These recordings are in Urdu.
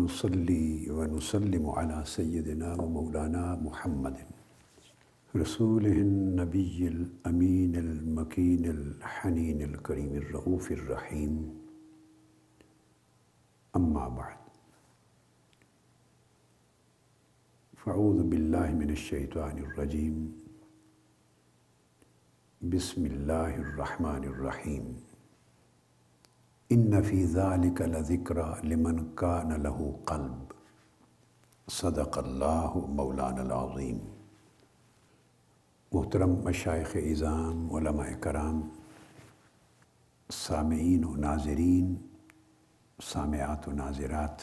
ونصلي ونسلم على سيدنا ومولانا محمد رسوله النبي الأمين المكين الحنين الكريم الرؤوف الرحيم أما بعد فأعوذ بالله من الشيطان الرجيم بسم الله الرحمن الرحيم إن في ذلك لذكرى لمن كان له قلب صدق الله مولانا العظيم۔ محترم مشائخ اعظام، علماء کرام، سامعین و ناظرین، سامعات و ناظرات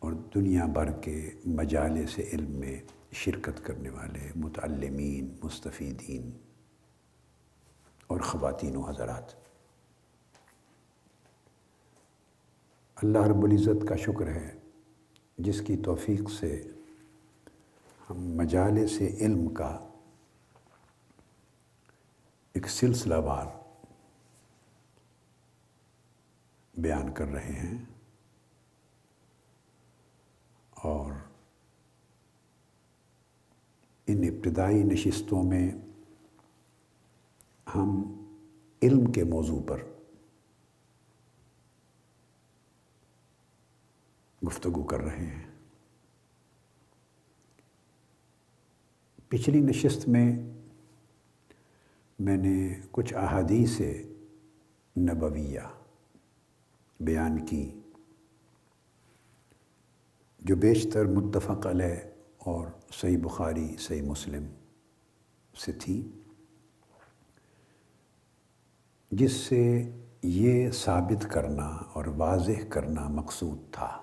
اور دنیا بھر کے مجالس علم میں شرکت کرنے والے متعلمین، مستفیدین اور خواتین و حضرات، اللہ رب العزت کا شکر ہے جس کی توفیق سے ہم مجالس علم کا ایک سلسلہ وار بیان کر رہے ہیں، اور ان ابتدائی نشستوں میں ہم علم کے موضوع پر گفتگو کر رہے ہیں۔ پچھلی نشست میں میں نے کچھ احادیث نبویہ بیان کی جو بیشتر متفق علیہ اور صحیح بخاری، صحیح مسلم سے تھی، جس سے یہ ثابت کرنا اور واضح کرنا مقصود تھا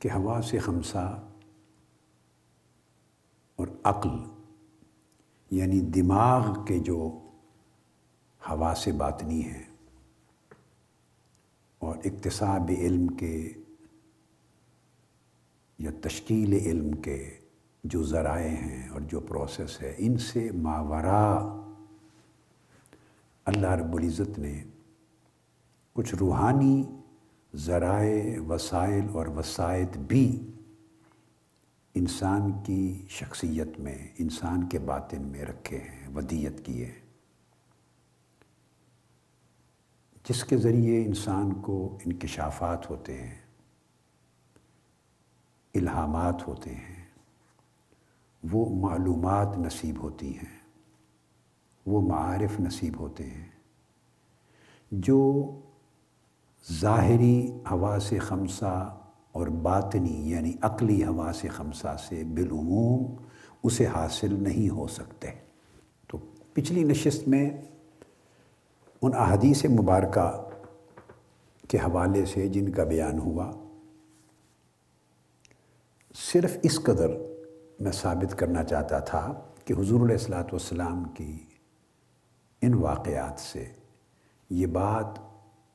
کہ حواس خمسہ اور عقل یعنی دماغ کے جو حواس باطنی ہیں اور اکتساب علم کے یا تشکیل علم کے جو ذرائع ہیں اور جو پروسیس ہے، ان سے ماوراء اللہ رب العزت نے کچھ روحانی ذرائع، وسائل اور وسائط بھی انسان کی شخصیت میں، انسان کے باطن میں رکھے ہیں، ودیت کیے ہیں، جس کے ذریعے انسان کو انکشافات ہوتے ہیں، الہامات ہوتے ہیں، وہ معلومات نصیب ہوتی ہیں، وہ معارف نصیب ہوتے ہیں جو ظاہری حواس خمسہ اور باطنی یعنی عقلی حواس خمسہ سے بالعموم اسے حاصل نہیں ہو سکتے۔ تو پچھلی نشست میں ان احادیث مبارکہ کے حوالے سے جن کا بیان ہوا، صرف اس قدر میں ثابت کرنا چاہتا تھا کہ حضور علیہ الصلوۃ والسلام کی ان واقعات سے یہ بات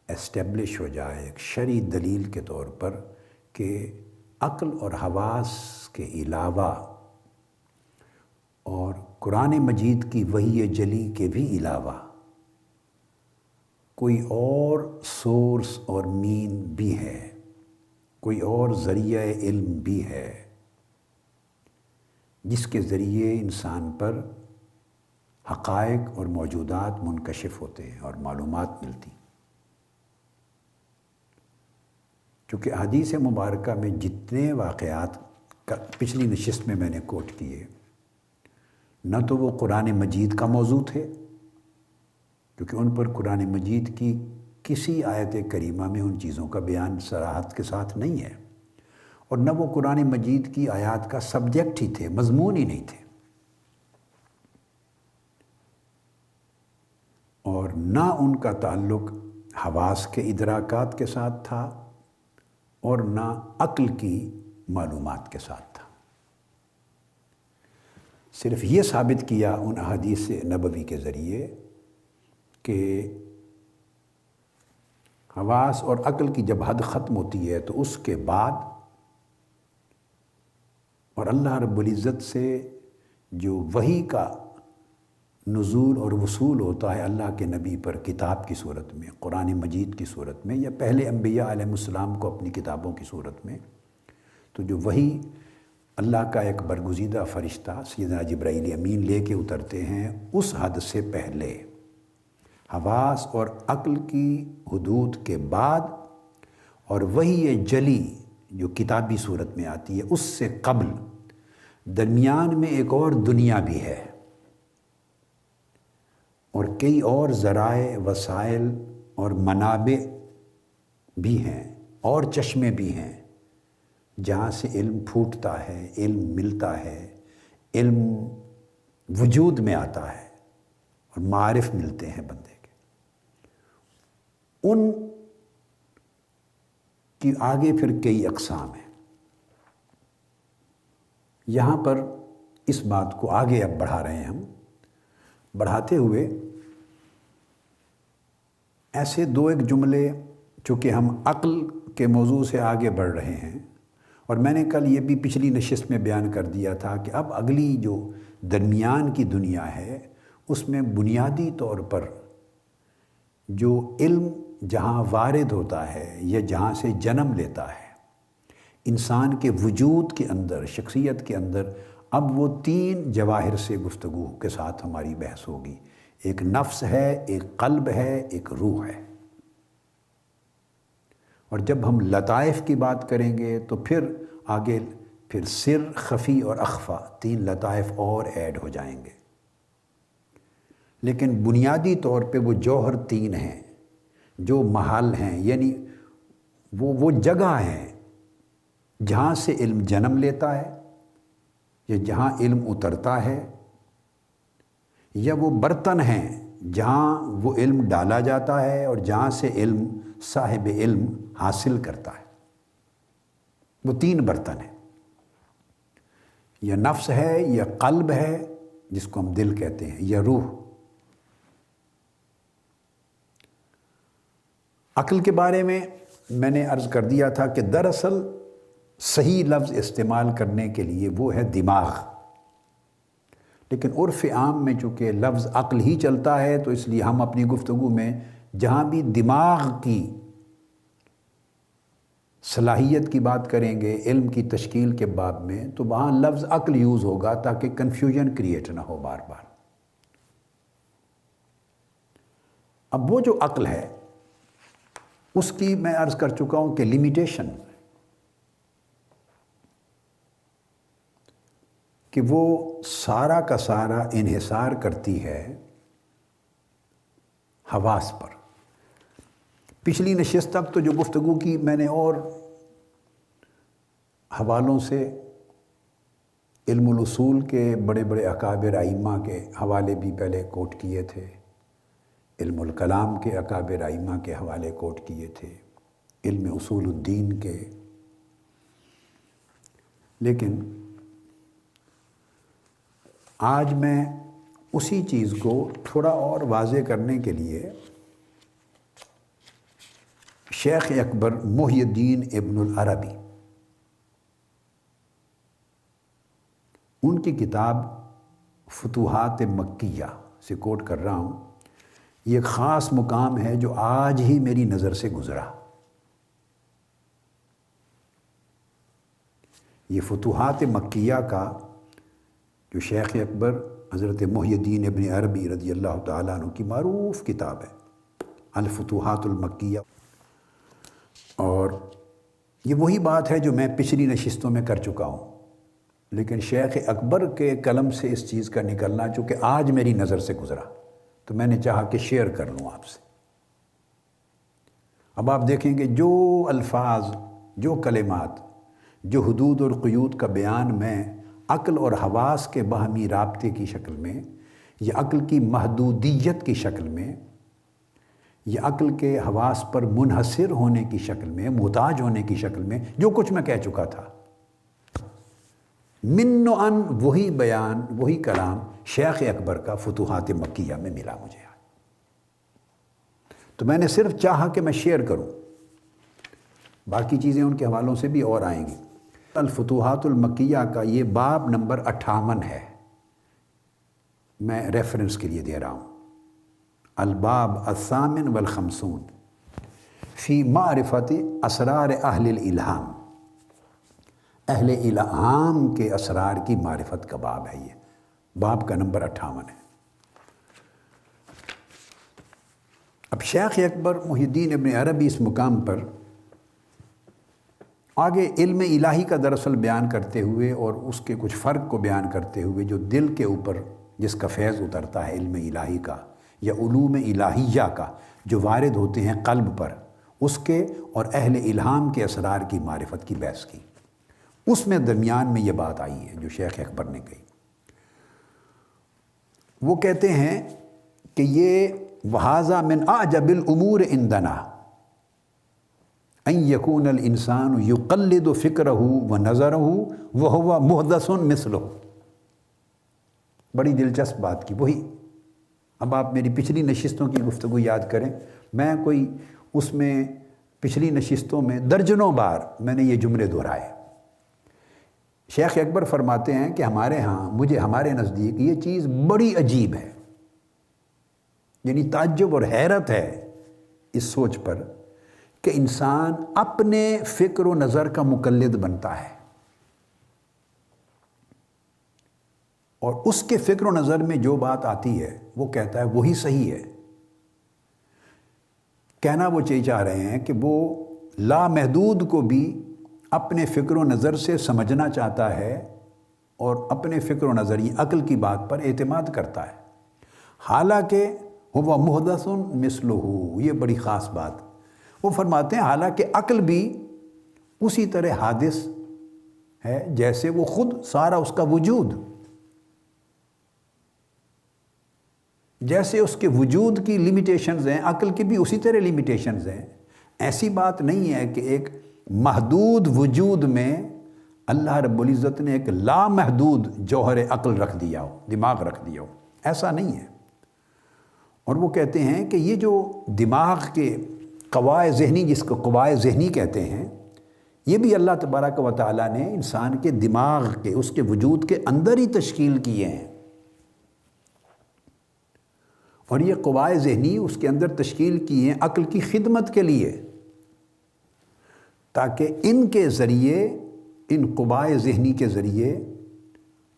اسٹیبلش ہو جائے ایک شرعی دلیل کے طور پر کہ عقل اور حواس کے علاوہ اور قرآن مجید کی وحی جلی کے بھی علاوہ کوئی اور سورس اور مین بھی ہے، کوئی اور ذریعہ علم بھی ہے جس کے ذریعے انسان پر حقائق اور موجودات منکشف ہوتے ہیں اور معلومات ملتی۔ چونکہ احادیث مبارکہ میں جتنے واقعات پچھلی نشست میں نے کوٹ کیے، نہ تو وہ قرآن مجید کا موضوع تھے، کیونکہ ان پر قرآن مجید کی کسی آیت کریمہ میں ان چیزوں کا بیان صراحت کے ساتھ نہیں ہے، اور نہ وہ قرآن مجید کی آیات کا سبجیکٹ ہی تھے، مضمون ہی نہیں تھے، اور نہ ان کا تعلق حواس کے ادراکات کے ساتھ تھا اور نہ عقل کی معلومات کے ساتھ تھا۔ صرف یہ ثابت کیا ان احادیث نبوی کے ذریعے کہ حواس اور عقل کی جب حد ختم ہوتی ہے تو اس کے بعد اور اللہ رب العزت سے جو وحی کا نزول اور وصول ہوتا ہے اللہ کے نبی پر کتاب کی صورت میں، قرآن مجید کی صورت میں، یا پہلے انبیاء علیہ السلام کو اپنی کتابوں کی صورت میں، تو جو وہی اللہ کا ایک برگزیدہ فرشتہ سیدنا جبرائیل امین لے کے اترتے ہیں، اس حد سے پہلے حواس اور عقل کی حدود کے بعد، اور وہی جلی جو کتابی صورت میں آتی ہے اس سے قبل درمیان میں ایک اور دنیا بھی ہے، اور کئی اور ذرائع، وسائل اور منابع بھی ہیں، اور چشمے بھی ہیں جہاں سے علم پھوٹتا ہے، علم ملتا ہے، علم وجود میں آتا ہے اور معارف ملتے ہیں بندے کے۔ ان کی آگے پھر کئی اقسام ہیں۔ یہاں پر اس بات کو آگے اب بڑھا رہے ہیں ہم، بڑھاتے ہوئے ایسے دو ایک جملے، چونکہ ہم عقل کے موضوع سے آگے بڑھ رہے ہیں، اور میں نے کل یہ بھی پچھلی نشست میں بیان کر دیا تھا کہ اب اگلی جو درمیان کی دنیا ہے اس میں بنیادی طور پر جو علم جہاں وارد ہوتا ہے یا جہاں سے جنم لیتا ہے انسان کے وجود کے اندر، شخصیت کے اندر، اب وہ تین جواہر سے گفتگو کے ساتھ ہماری بحث ہوگی۔ ایک نفس ہے، ایک قلب ہے، ایک روح ہے۔ اور جب ہم لطائف کی بات کریں گے تو پھر آگے پھر سر، خفی اور اخفا، تین لطائف اور ایڈ ہو جائیں گے۔ لیکن بنیادی طور پہ وہ جوہر تین ہیں جو محل ہیں، یعنی وہ جگہ ہیں جہاں سے علم جنم لیتا ہے، یا جہاں علم اترتا ہے، یا وہ برتن ہیں جہاں وہ علم ڈالا جاتا ہے اور جہاں سے علم صاحب علم حاصل کرتا ہے۔ وہ تین برتن ہیں، یا نفس ہے، یا قلب ہے جس کو ہم دل کہتے ہیں، یا روح۔ عقل کے بارے میں نے عرض کر دیا تھا کہ دراصل صحیح لفظ استعمال کرنے کے لیے وہ ہے دماغ، لیکن عرف عام میں چونکہ لفظ عقل ہی چلتا ہے تو اس لیے ہم اپنی گفتگو میں جہاں بھی دماغ کی صلاحیت کی بات کریں گے علم کی تشکیل کے باب میں تو وہاں لفظ عقل یوز ہوگا تاکہ کنفیوژن کریٹ نہ ہو بار بار۔ اب وہ جو عقل ہے اس کی میں عرض کر چکا ہوں کہ لمیٹیشن، کہ وہ سارا کا سارا انحصار کرتی ہے حواس پر۔ پچھلی نشست تک تو جو گفتگو کی میں نے اور حوالوں سے علم الاصول کے بڑے بڑے اکابر ائمہ کے حوالے بھی پہلے کوٹ کیے تھے، علم الکلام کے اکابر ائمہ کے حوالے کوٹ کیے تھے، علم اصول الدین کے، لیکن آج میں اسی چیز کو تھوڑا اور واضح کرنے کے لیے شیخ اکبر محی الدین ابن العربی ان کی کتاب فتوحات مکیہ سے کوٹ کر رہا ہوں۔ یہ ایک خاص مقام ہے جو آج ہی میری نظر سے گزرا۔ یہ فتوحات مکیہ کا جو شیخ اکبر حضرت محی الدین ابن عربی رضی اللہ تعالیٰ عنہ کی معروف کتاب ہے الفتوحات المکیہ، اور یہ وہی بات ہے جو میں پچھلی نشستوں میں کر چکا ہوں، لیکن شیخ اکبر کے قلم سے اس چیز کا نکلنا چونکہ آج میری نظر سے گزرا تو میں نے چاہا کہ شیئر کر لوں آپ سے۔ اب آپ دیکھیں گے جو الفاظ، جو کلمات، جو حدود اور قیود کا بیان میں عقل اور حواس کے باہمی رابطے کی شکل میں، یا عقل کی محدودیت کی شکل میں، یا عقل کے حواس پر منحصر ہونے کی شکل میں، محتاج ہونے کی شکل میں، جو کچھ میں کہہ چکا تھا، من و ان وہی بیان، وہی کلام شیخ اکبر کا فتوحات مکیہ میں ملا مجھے۔ تو میں نے صرف چاہا کہ میں شیئر کروں، باقی چیزیں ان کے حوالوں سے بھی اور آئیں گی۔ الفتوحات المکیہ کا یہ باب نمبر 58 ہے، میں ریفرنس کے لیے دے رہا ہوں، الباب الثامن والخمسون فی معرفت اسرار اہل الالہام، اہل الہام کے اسرار کی معرفت کا باب ہے، یہ باب کا نمبر 58 ہے۔ اب شیخ اکبر محی الدین ابن عربی اس مقام پر آگے علم الہی کا دراصل بیان کرتے ہوئے اور اس کے کچھ فرق کو بیان کرتے ہوئے، جو دل کے اوپر جس کا فیض اترتا ہے علم الہی کا یا علوم الہیہ کا جو وارد ہوتے ہیں قلب پر، اس کے اور اہل الہام کے اسرار کی معرفت کی بحث کی۔ اس میں درمیان میں یہ بات آئی ہے جو شیخ اکبر نے کہی۔ وہ کہتے ہیں کہ یہ وَهَذَا مِنْ أَعْجَبِ الْأُمُورِ عِنْدَنَا أَنْ يَكُونَ الْإِنسَانُ يُقَلِّدُ فِكْرَهُ وَنَظَرَهُ وَهُوَ مُحْدَثٌ مِثْلُهُ۔ بڑی دلچسپ بات کی، وہی اب آپ میری پچھلی نشستوں کی گفتگو یاد کریں، میں کوئی اس میں پچھلی نشستوں میں درجنوں بار میں نے یہ جملے دہرائے۔ شیخ اکبر فرماتے ہیں کہ ہمارے نزدیک یہ چیز بڑی عجیب ہے، یعنی تعجب اور حیرت ہے اس سوچ پر کہ انسان اپنے فکر و نظر کا مقلد بنتا ہے اور اس کے فکر و نظر میں جو بات آتی ہے وہ کہتا ہے وہی صحیح ہے۔ کہنا وہ چاہ رہے ہیں کہ وہ لامحدود کو بھی اپنے فکر و نظر سے سمجھنا چاہتا ہے اور اپنے فکر و نظری عقل کی بات پر اعتماد کرتا ہے، حالانکہ وہ محدث مثلہ، یہ بڑی خاص بات۔ وہ فرماتے ہیں حالانکہ عقل بھی اسی طرح حادث ہے جیسے وہ خود سارا اس کا وجود، جیسے اس کے وجود کی لیمیٹیشنز ہیں عقل کی بھی اسی طرح لیمیٹیشنز ہیں۔ ایسی بات نہیں ہے کہ ایک محدود وجود میں اللہ رب العزت نے ایک لامحدود جوہر عقل رکھ دیا ہو، دماغ رکھ دیا ہو، ایسا نہیں ہے۔ اور وہ کہتے ہیں کہ یہ جو دماغ کے قوائے ذہنی، جس کو قوائے ذہنی کہتے ہیں، یہ بھی اللہ تبارک و تعالیٰ نے انسان کے دماغ کے، اس کے وجود کے اندر ہی تشکیل کیے ہیں، اور یہ قوائے ذہنی اس کے اندر تشکیل کیے ہیں عقل کی خدمت کے لیے، تاکہ ان کے ذریعے، ان قوائے ذہنی کے ذریعے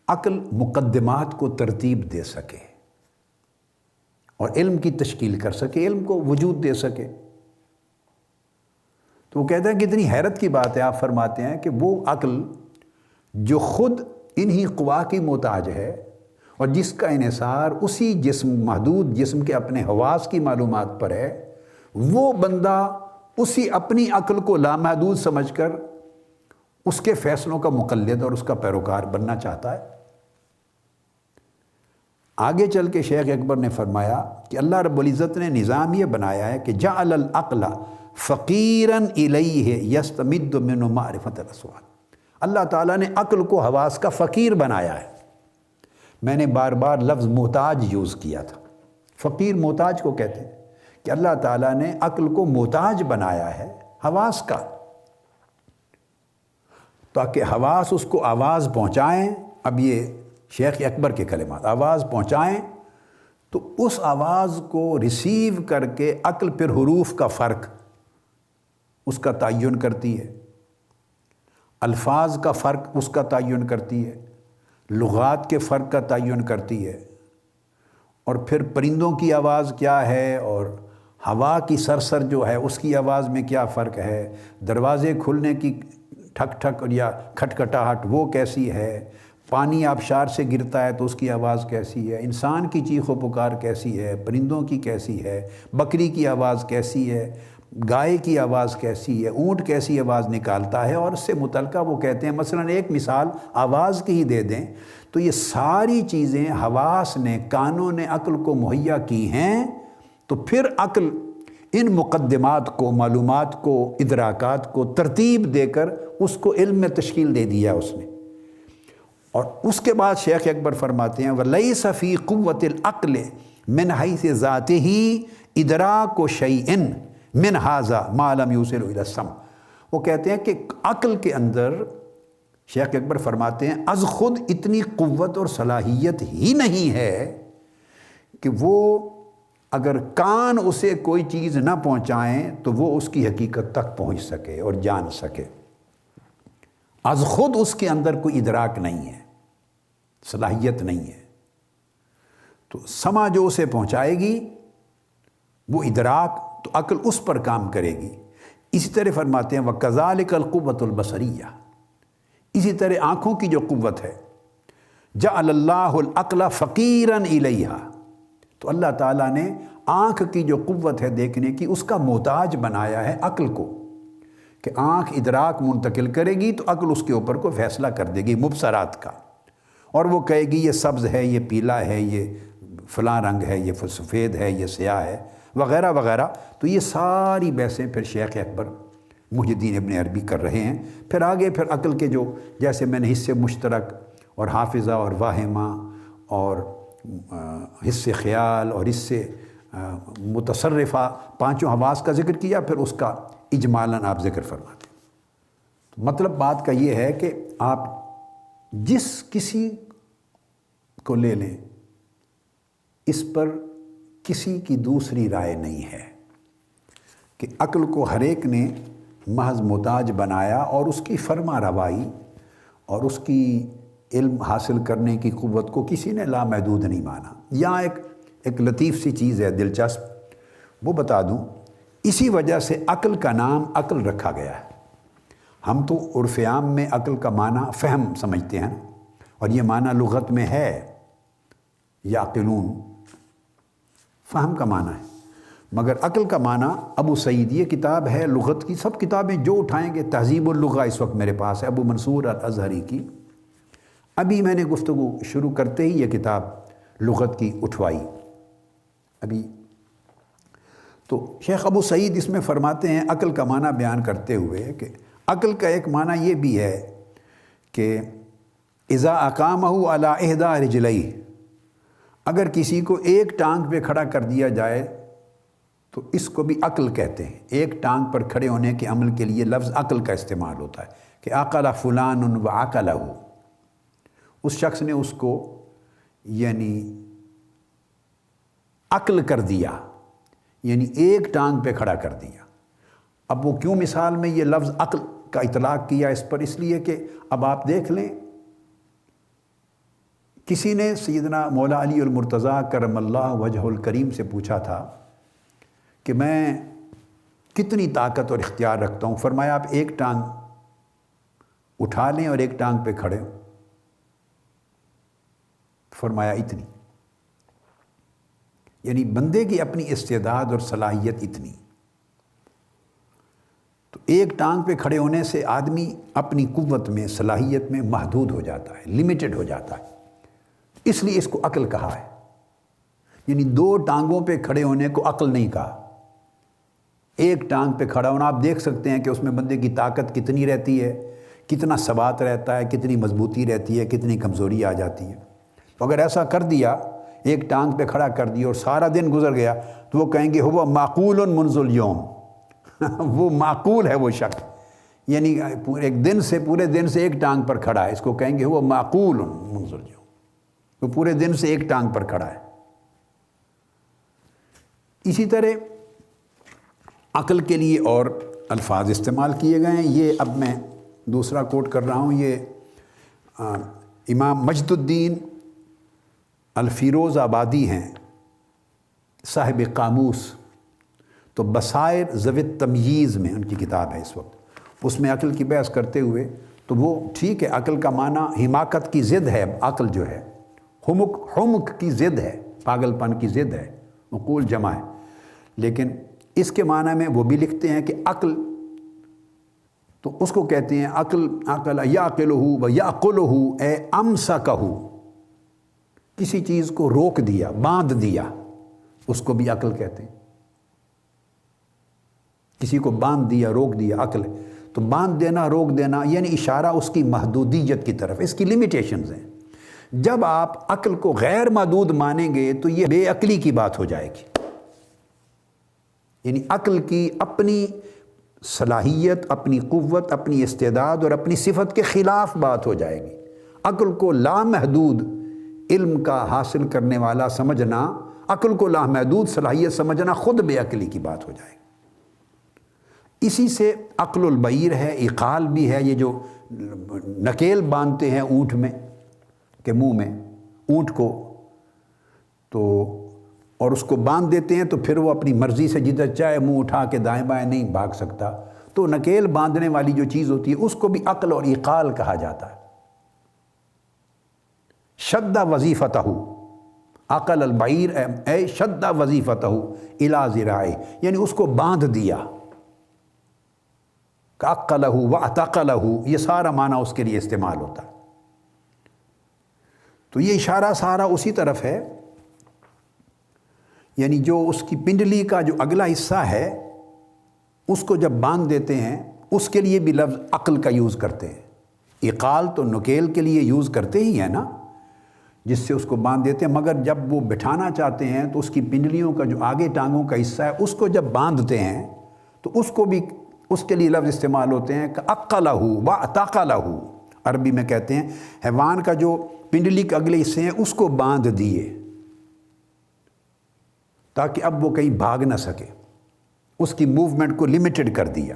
عقل مقدمات کو ترتیب دے سکے اور علم کی تشکیل کر سکے، علم کو وجود دے سکے۔ تو وہ کہتے ہیں کہ اتنی حیرت کی بات ہے، آپ فرماتے ہیں کہ وہ عقل جو خود انہی قوا کی محتاج ہے اور جس کا انحصار اسی جسم، محدود جسم کے اپنے حواس کی معلومات پر ہے، وہ بندہ اسی اپنی عقل کو لامحدود سمجھ کر اس کے فیصلوں کا مقلد اور اس کا پیروکار بننا چاہتا ہے۔ آگے چل کے شیخ اکبر نے فرمایا کہ اللہ رب العزت نے نظام یہ بنایا ہے کہ جعل العقل فقیراً الیہ یستمد منہ معرفت الاسوات، اللہ تعالیٰ نے عقل کو حواس کا فقیر بنایا ہے۔ میں نے بار بار لفظ محتاج یوز کیا تھا، فقیر محتاج کو کہتے ہیں کہ اللہ تعالیٰ نے عقل کو محتاج بنایا ہے حواس کا، تاکہ حواس اس کو آواز پہنچائیں۔ اب یہ شیخ اکبر کے کلمات، آواز پہنچائیں تو اس آواز کو ریسیو کر کے عقل پھر حروف کا فرق اس کا تعین کرتی ہے، الفاظ کا فرق اس کا تعین کرتی ہے، لغات کے فرق کا تعین کرتی ہے، اور پھر پرندوں کی آواز کیا ہے اور ہوا کی سرسر جو ہے اس کی آواز میں کیا فرق ہے، دروازے کھلنے کی ٹھک ٹھک اور یا کھٹکھٹاہٹ وہ کیسی ہے، پانی آبشار سے گرتا ہے تو اس کی آواز کیسی ہے، انسان کی چیخ و پکار کیسی ہے، پرندوں کی کیسی ہے، بکری کی آواز کیسی ہے، گائے کی آواز کیسی ہے، اونٹ کیسی آواز نکالتا ہے، اور اس سے متعلقہ وہ کہتے ہیں مثلا ایک مثال آواز کی ہی دے دیں تو یہ ساری چیزیں حواس نے، کانوں نے عقل کو مہیا کی ہیں، تو پھر عقل ان مقدمات کو، معلومات کو، ادراکات کو ترتیب دے کر اس کو علم میں تشکیل دے دیا اس نے۔ اور اس کے بعد شیخ اکبر فرماتے ہیں وَلَيْسَ فِي قُوَّةِ الْعَقْلِ مِنْ حَيْثِ ذَاتِهِ إِدْرَاكُ شَيْءٍ مِنْ هَذَا مَا لَمْ يُوصِلْ إِلَى السَّمْعِ۔ وہ کہتے ہیں کہ عقل کے اندر، شیخ اکبر فرماتے ہیں، از خود اتنی قوت اور صلاحیت ہی نہیں ہے کہ وہ اگر کان اسے کوئی چیز نہ پہنچائیں تو وہ اس کی حقیقت تک پہنچ سکے اور جان سکے۔ از خود اس کے اندر کوئی ادراک نہیں ہے، صلاحیت نہیں ہے، تو سمع جو اسے پہنچائے گی وہ ادراک، تو عقل اس پر کام کرے گی۔ اسی طرح فرماتے ہیں وَكَذَلِكَ الْقُوَّةُ الْبَصَرِيَّةُ، اسی طرح آنکھوں کی جو قوت ہے، جَعَلَ اللَّهُ الْعَقْلَ فَقِيرًا إِلَيْهَا، تو اللہ تعالیٰ نے آنکھ کی جو قوت ہے دیکھنے کی، اس کا محتاج بنایا ہے عقل کو، کہ آنکھ ادراک منتقل کرے گی تو عقل اس کے اوپر کو فیصلہ کر دے گی مبصرات کا، اور وہ کہے گی یہ سبز ہے، یہ پیلا ہے، یہ فلاں رنگ ہے، یہ سفید ہے، یہ سیاہ ہے، وغیرہ وغیرہ۔ تو یہ ساری بحثیں پھر شیخ اکبر محی الدین ابن عربی کر رہے ہیں۔ پھر آگے پھر عقل کے جو، جیسے میں نے حصے مشترک اور حافظہ اور واہمہ اور حصے خیال اور حصے متصرفہ، پانچوں حواس کا ذکر کیا، پھر اس کا اجمالاً آپ ذکر فرماتے ہیں۔ مطلب بات کا یہ ہے کہ آپ جس کسی کو لے لیں، اس پر کسی کی دوسری رائے نہیں ہے، کہ عقل کو ہر ایک نے محض محتاج بنایا، اور اس کی فرما روائی اور اس کی علم حاصل کرنے کی قوت کو کسی نے لامحدود نہیں مانا۔ یہاں ایک لطیف سی چیز ہے دلچسپ، وہ بتا دوں، اسی وجہ سے عقل کا نام عقل رکھا گیا ہے۔ ہم تو عرف عام میں عقل کا معنی فہم سمجھتے ہیں، اور یہ معنی لغت میں ہے، یعقلون، فہم کا معنی ہے، مگر عقل کا معنی ابو سعید، یہ کتاب ہے لغت کی، سب کتابیں جو اٹھائیں گے، تہذیب اللغہ اس وقت میرے پاس ہے ابو منصور الازہری کی، ابھی میں نے گفتگو شروع کرتے ہی یہ کتاب لغت کی اٹھوائی ابھی۔ تو شیخ ابو سعید اس میں فرماتے ہیں عقل کا معنی بیان کرتے ہوئے کہ عقل کا ایک معنی یہ بھی ہے کہ اذا اقامہ علی احدی رجلیہ، اگر کسی کو ایک ٹانگ پہ کھڑا کر دیا جائے تو اس کو بھی عقل کہتے ہیں۔ ایک ٹانگ پر کھڑے ہونے کے عمل کے لیے لفظ عقل کا استعمال ہوتا ہے، کہ عقل فلان وعقلہ، اس شخص نے اس کو یعنی عقل کر دیا، یعنی ایک ٹانگ پہ کھڑا کر دیا۔ اب وہ کیوں مثال میں یہ لفظ عقل کا اطلاق کیا اس پر؟ اس لیے کہ اب آپ دیکھ لیں، کسی نے سیدنا مولا علی المرتضیٰ کرم اللہ وجہ الکریم سے پوچھا تھا کہ میں کتنی طاقت اور اختیار رکھتا ہوں؟ فرمایا آپ ایک ٹانگ اٹھا لیں اور ایک ٹانگ پہ کھڑے ہوں۔ فرمایا اتنی، یعنی بندے کی اپنی استعداد اور صلاحیت اتنی۔ تو ایک ٹانگ پہ کھڑے ہونے سے آدمی اپنی قوت میں، صلاحیت میں محدود ہو جاتا ہے، لمیٹڈ ہو جاتا ہے، اس لیے اس کو عقل کہا ہے۔ یعنی دو ٹانگوں پہ کھڑے ہونے کو عقل نہیں کہا، ایک ٹانگ پہ کھڑا ہونا۔ آپ دیکھ سکتے ہیں کہ اس میں بندے کی طاقت کتنی رہتی ہے، کتنا ثبات رہتا ہے، کتنی مضبوطی رہتی ہے، کتنی کمزوری آ جاتی ہے۔ تو اگر ایسا کر دیا، ایک ٹانگ پہ کھڑا کر دیا اور سارا دن گزر گیا، تو وہ کہیں گے ہوا معقول منذ الیوم، وہ معقول ہے وہ شخص، یعنی ایک دن سے، پورے دن سے ایک ٹانگ پر کھڑا ہے، اس کو کہیں گے ہوا معقول منذ الیوم، وہ پورے دن سے ایک ٹانگ پر کھڑا ہے۔ اسی طرح عقل کے لیے اور الفاظ استعمال کیے گئے ہیں۔ یہ اب میں دوسرا کوٹ کر رہا ہوں، یہ امام مجد الدین الفیروز آبادی ہیں، صاحب قاموس، تو بصائر ذوی التمییز میں ان کی کتاب ہے اس وقت، اس میں عقل کی بحث کرتے ہوئے، تو وہ ٹھیک ہے، عقل کا معنی حماقت کی ضد ہے، عقل جو ہے حمق کی ضد ہے، پاگل پن کی ضد ہے، عقول جمع ہے، لیکن اس کے معنی میں وہ بھی لکھتے ہیں کہ عقل، تو اس کو کہتے ہیں عقل یعقلہ و یعقلہ، اے امسکہ، کسی چیز کو روک دیا، باندھ دیا، اس کو بھی عقل کہتے ہیں۔ کسی کو باندھ دیا، روک دیا، عقل۔ تو باندھ دینا، روک دینا، یعنی اشارہ اس کی محدودیت کی طرف، اس کی لیمیٹیشنز ہیں۔ جب آپ عقل کو غیر محدود مانیں گے تو یہ بے عقلی کی بات ہو جائے گی، یعنی عقل کی اپنی صلاحیت، اپنی قوت، اپنی استعداد اور اپنی صفت کے خلاف بات ہو جائے گی۔ عقل کو لامحدود علم کا حاصل کرنے والا سمجھنا عقل کو لامحدود صلاحیت سمجھنا خود بے عقلی کی بات ہو جائے گی۔ اسی سے عقل البعیر ہے، اقال بھی ہے، یہ جو نکیل باندھتے ہیں اونٹ میں کہ منہ میں اونٹ کو، تو اور اس کو باندھ دیتے ہیں تو پھر وہ اپنی مرضی سے جدھر چاہے منہ اٹھا کے دائیں بائیں نہیں بھاگ سکتا، تو نکیل باندھنے والی جو چیز ہوتی ہے اس کو بھی عقل اور اقال کہا جاتا ہے۔ شد وظیفتہ، عقل البعیر اے شد وظیفتہ الی ذراعہ، یعنی اس کو باندھ دیا، عقلہ واعتقلہ، یہ سارا معنی اس کے لیے استعمال ہوتا ہے۔ تو یہ اشارہ سارا اسی طرف ہے، یعنی جو اس کی پنڈلی کا جو اگلا حصہ ہے اس کو جب باندھ دیتے ہیں، اس کے لیے بھی لفظ عقل کا یوز کرتے ہیں۔ اقال تو نکیل کے لیے یوز کرتے ہی ہیں نا، جس سے اس کو باندھ دیتے ہیں، مگر جب وہ بٹھانا چاہتے ہیں تو اس کی پنڈلیوں کا جو آگے ٹانگوں کا حصہ ہے اس کو جب باندھتے ہیں تو اس کو بھی اس کے لیے لفظ استعمال ہوتے ہیں کہ عقلہ واعتقلہ، عربی میں کہتے ہیں حیوان کا جو پنڈلی کے اگلے حصے ہیں اس کو باندھ دیے تاکہ اب وہ کہیں بھاگ نہ سکے، اس کی موومنٹ کو لمیٹڈ کر دیا۔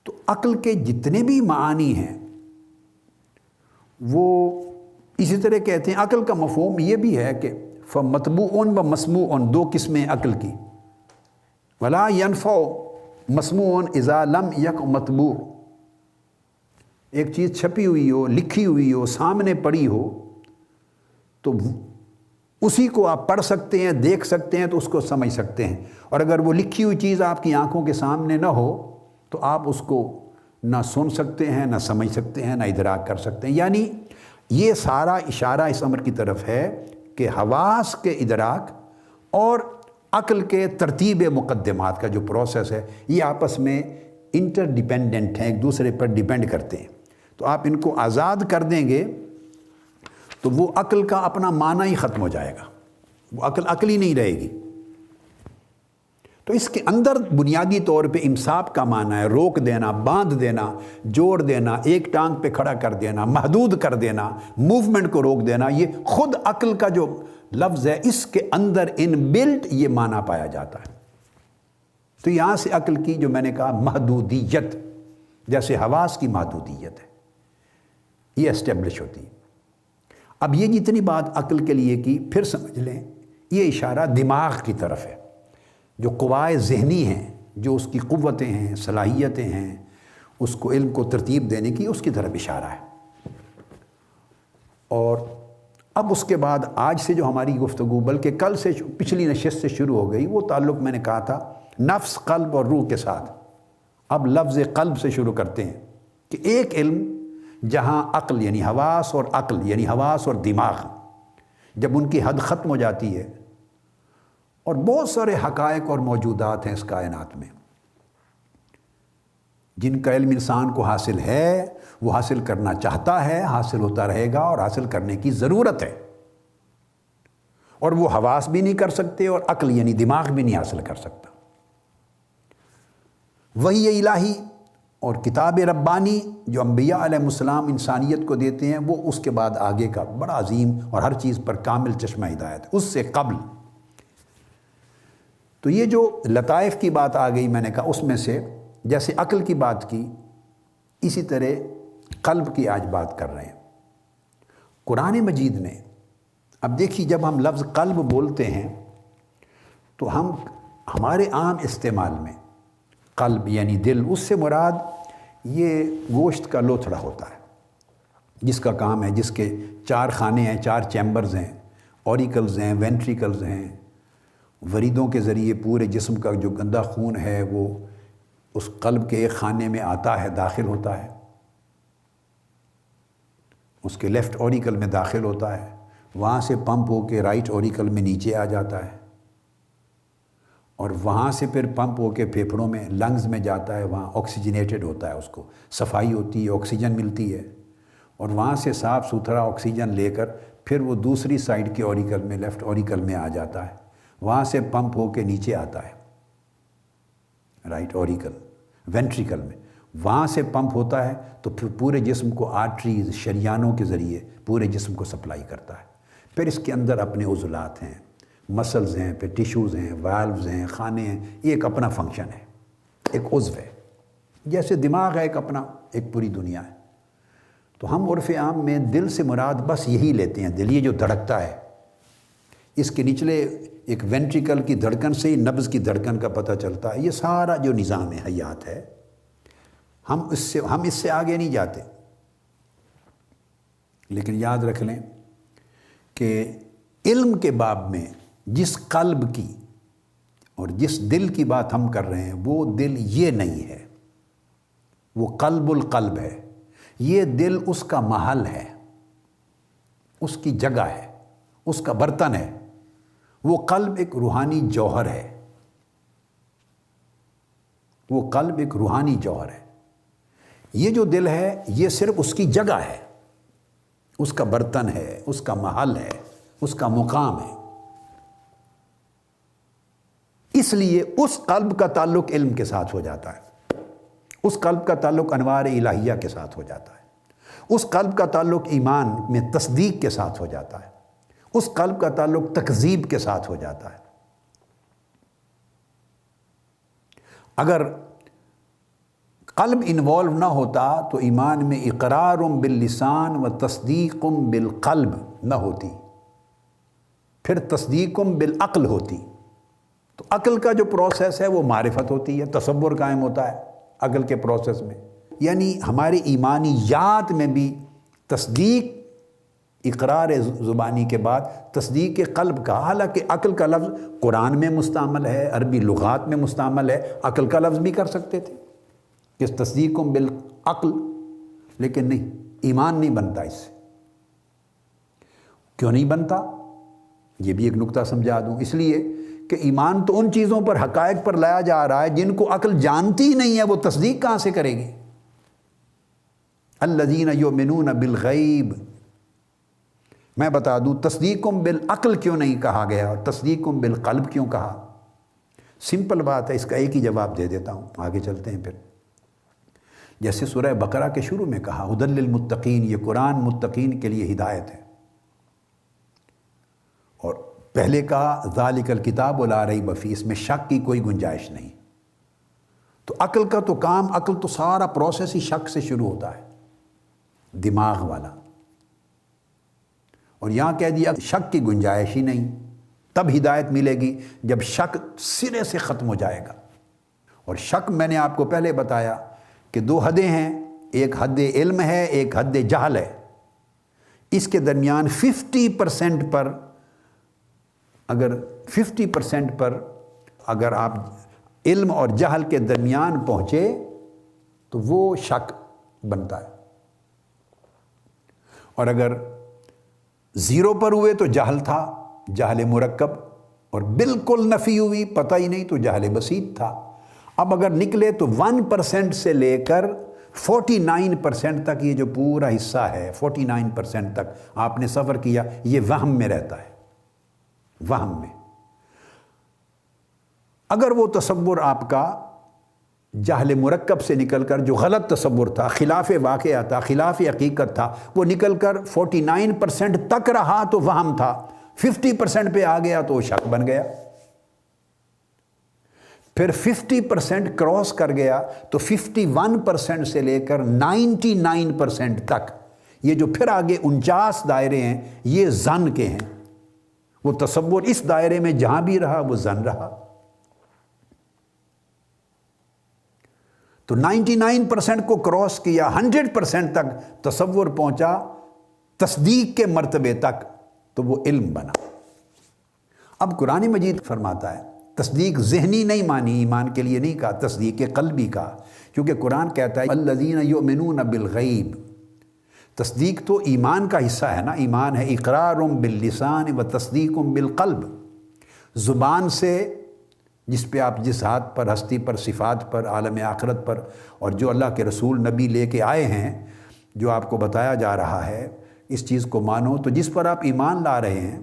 تو عقل کے جتنے بھی معانی ہیں وہ اسی طرح کہتے ہیں۔ عقل کا مفہوم یہ بھی ہے کہ فَمَطْبُوعٌ وَمَسْمُوعٌ، دو قسمیں عقل کی، وَلَا يَنْفَعُ مَسْمُوعٌ إِذَا لَمْ يَكُ مَطْبُوع، ایک چیز چھپی ہوئی ہو، لکھی ہوئی ہو، سامنے پڑی ہو تو اسی کو آپ پڑھ سکتے ہیں، دیکھ سکتے ہیں تو اس کو سمجھ سکتے ہیں، اور اگر وہ لکھی ہوئی چیز آپ کی آنکھوں کے سامنے نہ ہو تو آپ اس کو نہ سن سکتے ہیں، نہ سمجھ سکتے ہیں، نہ ادراک کر سکتے ہیں۔ یعنی یہ سارا اشارہ اس امر کی طرف ہے کہ حواس کے ادراک اور عقل کے ترتیب مقدمات کا جو پروسیس ہے یہ آپس میں انٹر ڈیپینڈنٹ ہیں، ایک دوسرے پر ڈیپینڈ کرتے ہیں۔ تو آپ ان کو آزاد کر دیں گے تو وہ عقل کا اپنا معنی ہی ختم ہو جائے گا، وہ عقل ہی نہیں رہے گی۔ تو اس کے اندر بنیادی طور پہ امساک کا معنی ہے روک دینا، باندھ دینا، جوڑ دینا، ایک ٹانگ پہ کھڑا کر دینا، محدود کر دینا، موومنٹ کو روک دینا۔ یہ خود عقل کا جو لفظ ہے اس کے اندر ان بلٹ یہ معنی پایا جاتا ہے۔ تو یہاں سے عقل کی جو میں نے کہا محدودیت، جیسے حواس کی محدودیت ہے، یہ اسٹیبلش ہوتی ہے۔ اب یہ جتنی بات عقل کے لیے کی، پھر سمجھ لیں یہ اشارہ دماغ کی طرف ہے، جو قوائے ذہنی ہیں، جو اس کی قوتیں ہیں، صلاحیتیں ہیں، اس کو علم کو ترتیب دینے کی، اس کی طرف اشارہ ہے۔ اور اب اس کے بعد آج سے جو ہماری گفتگو، بلکہ کل سے پچھلی نشست سے شروع ہو گئی، وہ تعلق میں نے کہا تھا نفس، قلب اور روح کے ساتھ۔ اب لفظ قلب سے شروع کرتے ہیں کہ ایک علم جہاں عقل یعنی حواس اور عقل یعنی حواس اور دماغ جب ان کی حد ختم ہو جاتی ہے، اور بہت سارے حقائق اور موجودات ہیں اس کائنات میں جن کا علم انسان کو حاصل ہے، وہ حاصل کرنا چاہتا ہے، حاصل ہوتا رہے گا اور حاصل کرنے کی ضرورت ہے، اور وہ حواس بھی نہیں کر سکتے اور عقل یعنی دماغ بھی نہیں حاصل کر سکتا۔ وحی الہی اور کتاب ربانی جو انبیاء علیہ السلام انسانیت کو دیتے ہیں، وہ اس کے بعد آگے کا بڑا عظیم اور ہر چیز پر کامل چشمہ ہدایت، اس سے قبل۔ تو یہ جو لطائف کی بات آ گئی، میں نے کہا اس میں سے جیسے عقل کی بات کی، اسی طرح قلب کی آج بات کر رہے ہیں۔ قرآن مجید نے، اب دیکھیے جب ہم لفظ قلب بولتے ہیں تو ہمارے عام استعمال میں قلب یعنی دل، اس سے مراد یہ گوشت کا لوتھڑا ہوتا ہے جس کا کام ہے، جس کے 4 خانے ہیں، 4 چیمبرز ہیں، اوریکلز ہیں، وینٹریکلز ہیں، وریدوں کے ذریعے پورے جسم کا جو گندا خون ہے وہ اس قلب کے ایک خانے میں آتا ہے، داخل ہوتا ہے، اس کے لیفٹ اوریکل میں داخل ہوتا ہے، وہاں سے پمپ ہو کے رائٹ اوریکل میں نیچے آ جاتا ہے، اور وہاں سے پھر پمپ ہو کے پھیپھڑوں میں لنگز میں جاتا ہے، وہاں آکسیجنیٹڈ ہوتا ہے، اس کو صفائی ہوتی ہے، آکسیجن ملتی ہے، اور وہاں سے صاف ستھرا آکسیجن لے کر پھر وہ دوسری سائڈ کے اوریکل میں، لیفٹ اوریکل میں آ جاتا ہے، وہاں سے پمپ ہو کے نیچے آتا ہے رائٹ اوریکل وینٹریکل میں، وہاں سے پمپ ہوتا ہے تو پھر پورے جسم کو آرٹریز، شریانوں کے ذریعے پورے جسم کو سپلائی کرتا ہے، پھر اس کے اندر اپنے عضلات ہیں، مسلز ہیں، پھر ٹیشوز ہیں، والوز ہیں، خانے ہیں، یہ ایک اپنا فنکشن ہے، ایک عضو ہے، جیسے دماغ ہے ایک اپنا، ایک پوری دنیا ہے۔ تو ہم عرف عام میں دل سے مراد بس یہی لیتے ہیں، دل یہ جو دھڑکتا ہے، اس کے نچلے ایک وینٹریکل کی دھڑکن سے ہی نبض کی دھڑکن کا پتہ چلتا ہے۔ یہ سارا جو نظام حیات ہے، ہم اس سے آگے نہیں جاتے۔ لیکن یاد رکھ لیں کہ علم کے باب میں جس قلب کی اور جس دل کی بات ہم کر رہے ہیں، وہ دل یہ نہیں ہے، وہ قلب القلب ہے۔ یہ دل اس کا محل ہے، اس کی جگہ ہے، اس کا برتن ہے۔ وہ قلب ایک روحانی جوہر ہے، وہ قلب ایک روحانی جوہر ہے۔ یہ جو دل ہے یہ صرف اس کی جگہ ہے، اس کا برتن ہے، اس کا محل ہے، اس کا مقام ہے۔ اس لیے اس قلب کا تعلق علم کے ساتھ ہو جاتا ہے، اس قلب کا تعلق انوار الہیہ کے ساتھ ہو جاتا ہے، اس قلب کا تعلق ایمان میں تصدیق کے ساتھ ہو جاتا ہے، اس قلب کا تعلق تکذیب کے ساتھ ہو جاتا ہے۔ اگر قلب انوالو نہ ہوتا تو ایمان میں اقرار باللسان و تصدیق بالقلب نہ ہوتی، پھر تصدیق بالعقل ہوتی۔ تو عقل کا جو پروسیس ہے وہ معرفت ہوتی ہے، تصور قائم ہوتا ہے عقل کے پروسیس میں۔ یعنی ہماری ایمانیات میں بھی تصدیق اقرار زبانی کے بعد تصدیق قلب کا، حالانکہ عقل کا لفظ قرآن میں مستعمل ہے، عربی لغات میں مستعمل ہے، عقل کا لفظ بھی کر سکتے تھے کہ تصدیق بالعقل، لیکن نہیں، ایمان نہیں بنتا اس سے۔ کیوں نہیں بنتا؟ یہ بھی ایک نقطہ سمجھا دوں۔ اس لیے کہ ایمان تو ان چیزوں پر، حقائق پر لایا جا رہا ہے جن کو عقل جانتی ہی نہیں ہے، وہ تصدیق کہاں سے کرے گی؟ الذین یؤمنون بالغیب، میں بتا دوں تصدیق بالعقل کیوں نہیں کہا گیا اور تصدیق بالقلب کیوں کہا؟ سمپل بات ہے، اس کا ایک ہی جواب دے دیتا ہوں، آگے چلتے ہیں۔ پھر جیسے سورہ بقرہ کے شروع میں کہا ھدی للمتقین، یہ قرآن متقین کے لیے ہدایت ہے، اور پہلے کہا ذالک الکتاب لا ریب فیہ، اس میں شک کی کوئی گنجائش نہیں۔ تو عقل کا تو کام، عقل تو سارا پروسیس ہی شک سے شروع ہوتا ہے، دماغ والا، اور یہاں کہہ دیا شک کی گنجائش ہی نہیں۔ تب ہدایت ملے گی جب شک سرے سے ختم ہو جائے گا۔ اور شک میں نے آپ کو پہلے بتایا کہ دو حدیں ہیں، ایک حد علم ہے، ایک حد جہل ہے۔ اس کے درمیان 50% پر اگر 50% پر اگر آپ علم اور جہل کے درمیان پہنچے تو وہ شک بنتا ہے، اور اگر 0 پر ہوئے تو جہل تھا، جہل مرکب، اور بالکل نفی ہوئی، پتہ ہی نہیں، تو جہل بسیط تھا۔ اب اگر نکلے تو 1% سے لے کر 49% تک، یہ جو پورا حصہ ہے 49% تک آپ نے سفر کیا، یہ وہم میں رہتا ہے، وہم میں۔ اگر وہ تصور آپ کا جہل مرکب سے نکل کر، جو غلط تصور تھا، خلاف واقعہ تھا، خلاف حقیقت تھا، وہ نکل کر 49% تک رہا تو وہم تھا، 50% پہ آ گیا تو وہ شک بن گیا، پھر 50% کراس کر گیا تو 51% سے لے کر 99% تک، یہ جو پھر آگے 49 دائرے ہیں، یہ ظن کے ہیں۔ وہ تصور اس دائرے میں جہاں بھی رہا وہ ظن رہا۔ تو 99% کو کراس کیا، 100% تک تصور پہنچا، تصدیق کے مرتبے تک، تو وہ علم بنا۔ اب قرآن مجید فرماتا ہے تصدیق ذہنی نہیں مانی، ایمان کے لیے نہیں کہا، تصدیق قلبی کہا، کیونکہ قرآن کہتا ہے الذین یؤمنون بالغیب۔ تصدیق تو ایمان کا حصہ ہے نا، ایمان ہے اقرار باللسان و تصدیق بالقلب، زبان سے، جس پہ آپ جس ہاتھ پر، ہستی پر، صفات پر، عالم آخرت پر، اور جو اللہ کے رسول نبی لے کے آئے ہیں، جو آپ کو بتایا جا رہا ہے، اس چیز کو مانو۔ تو جس پر آپ ایمان لا رہے ہیں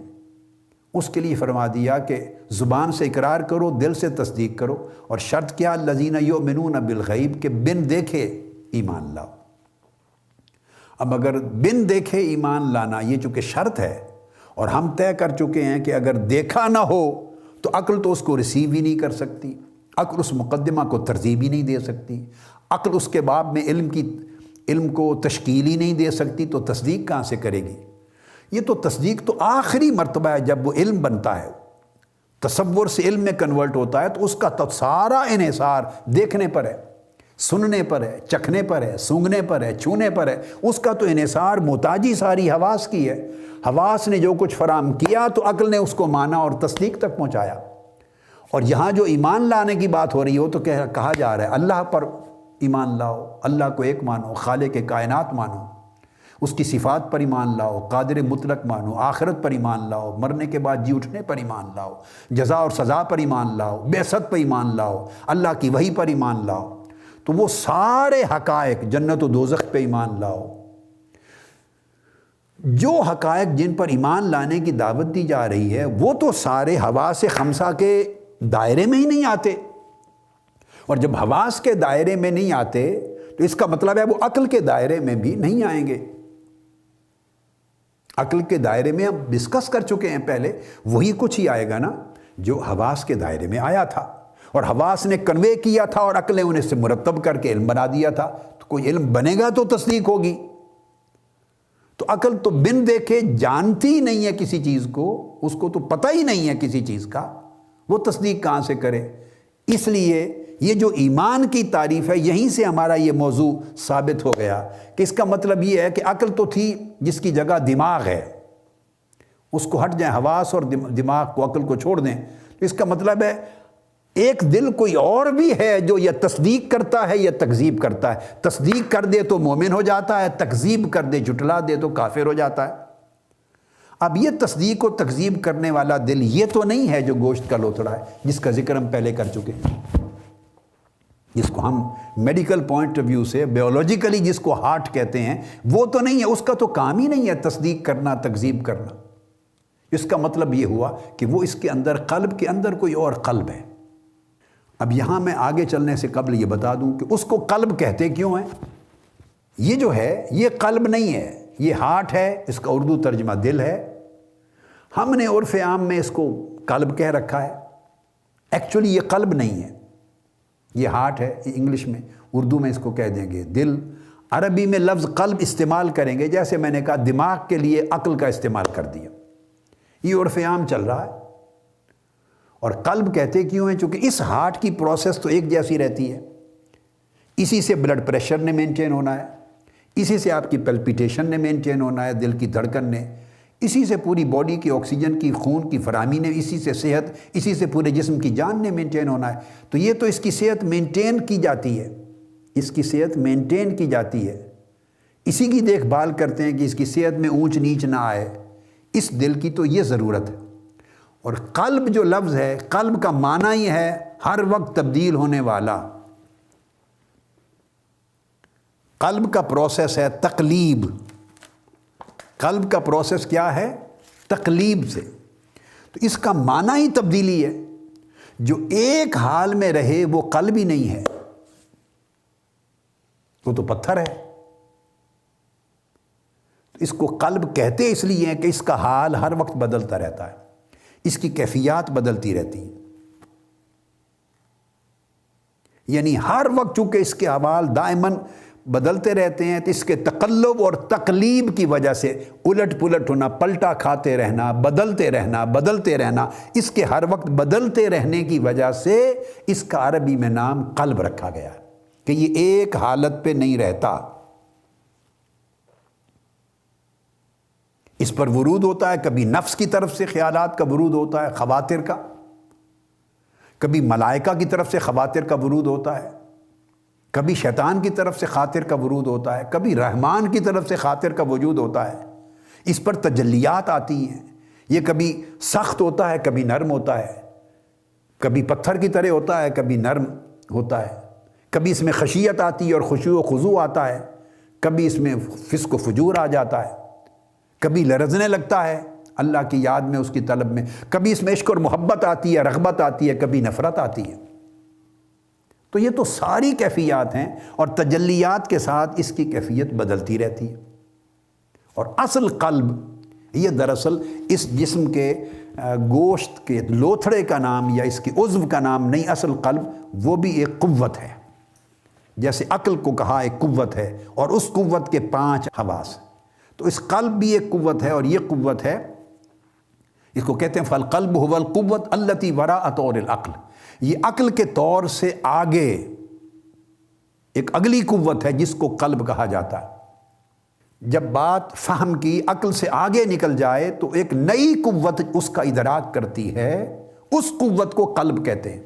اس کے لیے فرما دیا کہ زبان سے اقرار کرو، دل سے تصدیق کرو، اور شرط کیا؟ الذین یؤمنون بالغیب، کہ بن دیکھے ایمان لاؤ۔ اب اگر بن دیکھے ایمان لانا یہ چونکہ شرط ہے، اور ہم طے کر چکے ہیں کہ اگر دیکھا نہ ہو تو عقل تو اس کو ریسیو ہی نہیں کر سکتی، عقل اس مقدمہ کو ترتیب ہی نہیں دے سکتی، عقل اس کے باب میں علم کو تشکیل ہی نہیں دے سکتی، تو تصدیق کہاں سے کرے گی؟ یہ تو تصدیق تو آخری مرتبہ ہے جب وہ علم بنتا ہے، تصور سے علم میں کنورٹ ہوتا ہے، تو اس کا تو سارا انحصار دیکھنے پر ہے، سننے پر ہے، چکھنے پر ہے، سونگھنے پر ہے، چھونے پر ہے۔ اس کا تو انحصار محتاجی ساری حواس کی ہے۔ حواس نے جو کچھ فراہم کیا تو عقل نے اس کو مانا اور تصدیق تک پہنچایا۔ اور یہاں جو ایمان لانے کی بات ہو رہی ہو تو کہا جا رہا ہے اللہ پر ایمان لاؤ، اللہ کو ایک مانو، خالق کائنات مانو، اس کی صفات پر ایمان لاؤ، قادر مطلق مانو، آخرت پر ایمان لاؤ، مرنے کے بعد جی اٹھنے پر ایمان لاؤ، جزا اور سزا پر ایمان لاؤ، بعثت پر ایمان لاؤ، اللہ کی وحی پر ایمان لاؤ۔ تو وہ سارے حقائق، جنت و دوزخ پہ ایمان لاؤ، جو حقائق جن پر ایمان لانے کی دعوت دی جا رہی ہے وہ تو سارے حواس خمسہ کے دائرے میں ہی نہیں آتے۔ اور جب حواس کے دائرے میں نہیں آتے تو اس کا مطلب ہے وہ عقل کے دائرے میں بھی نہیں آئیں گے۔ عقل کے دائرے میں ہم ڈسکس کر چکے ہیں پہلے، وہی کچھ ہی آئے گا نا جو حواس کے دائرے میں آیا تھا، اور حواس نے کنوے کیا تھا اور عقل نے انہیں سے مرتب کر کے علم بنا دیا تھا۔ تو کوئی علم بنے گا تو تصدیق ہوگی۔ تو عقل تو بن دیکھے جانتی ہی نہیں ہے کسی چیز کو، اس کو تو پتہ ہی نہیں ہے کسی چیز کا، وہ تصدیق کہاں سے کرے؟ اس لیے یہ جو ایمان کی تعریف ہے، یہیں سے ہمارا یہ موضوع ثابت ہو گیا کہ اس کا مطلب یہ ہے کہ عقل تو تھی جس کی جگہ دماغ ہے، اس کو ہٹ جائیں، حواس اور دماغ کو، عقل کو چھوڑ دیں، تو اس کا مطلب ہے ایک دل کوئی اور بھی ہے جو یا تصدیق کرتا ہے یا تکذیب کرتا ہے۔ تصدیق کر دے تو مومن ہو جاتا ہے، تکذیب کر دے، جھٹلا دے تو کافر ہو جاتا ہے۔ اب یہ تصدیق و تکذیب کرنے والا دل یہ تو نہیں ہے جو گوشت کا لوتھڑا ہے، جس کا ذکر ہم پہلے کر چکے ہیں، جس کو ہم میڈیکل پوائنٹ آف ویو سے بیولوجیکلی جس کو ہارٹ کہتے ہیں، وہ تو نہیں ہے، اس کا تو کام ہی نہیں ہے تصدیق کرنا، تکذیب کرنا۔ اس کا مطلب یہ ہوا کہ وہ اس کے اندر، قلب کے اندر کوئی اور قلب ہے۔ اب یہاں میں آگے چلنے سے قبل یہ بتا دوں کہ اس کو قلب کہتے کیوں ہیں؟ یہ جو ہے یہ قلب نہیں ہے، یہ ہارٹ ہے، اس کا اردو ترجمہ دل ہے۔ ہم نے عرف عام میں اس کو قلب کہہ رکھا ہے، ایکچولی یہ قلب نہیں ہے، یہ ہارٹ ہے۔ انگلش میں، اردو میں اس کو کہہ دیں گے دل، عربی میں لفظ قلب استعمال کریں گے، جیسے میں نے کہا دماغ کے لیے عقل کا استعمال کر دیا، یہ عرف عام چل رہا ہے۔ اور قلب کہتے کیوں ہیں؟ چونکہ اس ہارٹ کی پروسیس تو ایک جیسی رہتی ہے، اسی سے بلڈ پریشر نے مینٹین ہونا ہے، اسی سے آپ کی پلپیٹیشن نے مینٹین ہونا ہے، دل کی دھڑکن نے، اسی سے پوری باڈی کی آکسیجن کی، خون کی فراہمی نے، اسی سے صحت، اسی سے پورے جسم کی جان نے مینٹین ہونا ہے۔ تو یہ تو اس کی صحت مینٹین کی جاتی ہے، اس کی صحت مینٹین کی جاتی ہے، اسی کی دیکھ بھال کرتے ہیں کہ اس کی صحت میں اونچ نیچ نہ آئے، اس دل کی تو یہ ضرورت ہے۔ اور قلب جو لفظ ہے، قلب کا معنی ہی ہے ہر وقت تبدیل ہونے والا۔ قلب کا پروسیس ہے تقلیب، قلب کا پروسیس کیا ہے؟ تقلیب سے۔ تو اس کا معنی ہی تبدیلی ہے، جو ایک حال میں رہے وہ قلب ہی نہیں ہے، وہ تو پتھر ہے۔ تو اس کو قلب کہتے اس لیے ہیں کہ اس کا حال ہر وقت بدلتا رہتا ہے، اس کی کیفیات بدلتی رہتی ہیں، یعنی ہر وقت چونکہ اس کے احوال دائماً بدلتے رہتے ہیں، تو اس کے تقلب اور تقلیب کی وجہ سے الٹ پلٹ ہونا، پلٹا کھاتے رہنا، بدلتے رہنا، اس کے ہر وقت بدلتے رہنے کی وجہ سے اس کا عربی میں نام قلب رکھا گیا کہ یہ ایک حالت پہ نہیں رہتا۔ اس پر ورود ہوتا ہے، کبھی نفس کی طرف سے خیالات کا ورود ہوتا ہے، خواطر کا، کبھی ملائکہ کی طرف سے خواطر کا ورود ہوتا ہے، کبھی شیطان کی طرف سے خاطر کا ورود ہوتا ہے، کبھی رحمان کی طرف سے خاطر کا وجود ہوتا ہے۔ اس پر تجلیات آتی ہیں، یہ کبھی سخت ہوتا ہے، کبھی نرم ہوتا ہے، کبھی پتھر کی طرح ہوتا ہے، کبھی نرم ہوتا ہے، کبھی اس میں خشیت آتی ہے اور خشوع و خضوع آتا ہے، کبھی اس میں فسق و فجور آ جاتا ہے، کبھی لرزنے لگتا ہے اللہ کی یاد میں، اس کی طلب میں، کبھی اس میں عشق اور محبت آتی ہے، رغبت آتی ہے، کبھی نفرت آتی ہے۔ تو یہ تو ساری کیفیات ہیں، اور تجلیات کے ساتھ اس کی کیفیت بدلتی رہتی ہے۔ اور اصل قلب یہ دراصل اس جسم کے گوشت کے لوتھڑے کا نام یا اس کے عضو کا نام نہیں، اصل قلب وہ بھی ایک قوت ہے، جیسے عقل کو کہا ایک قوت ہے، اور اس قوت کے 5 حواس، تو اس قلب بھی ایک قوت ہے، اور یہ قوت ہے، اس کو کہتے ہیں فالقلب هو القوت التي وراء طور العقل، یہ عقل کے طور سے آگے ایک اگلی قوت ہے جس کو قلب کہا جاتا ہے۔ جب بات فہم کی عقل سے آگے نکل جائے تو ایک نئی قوت اس کا ادراک کرتی ہے، اس قوت کو قلب کہتے ہیں،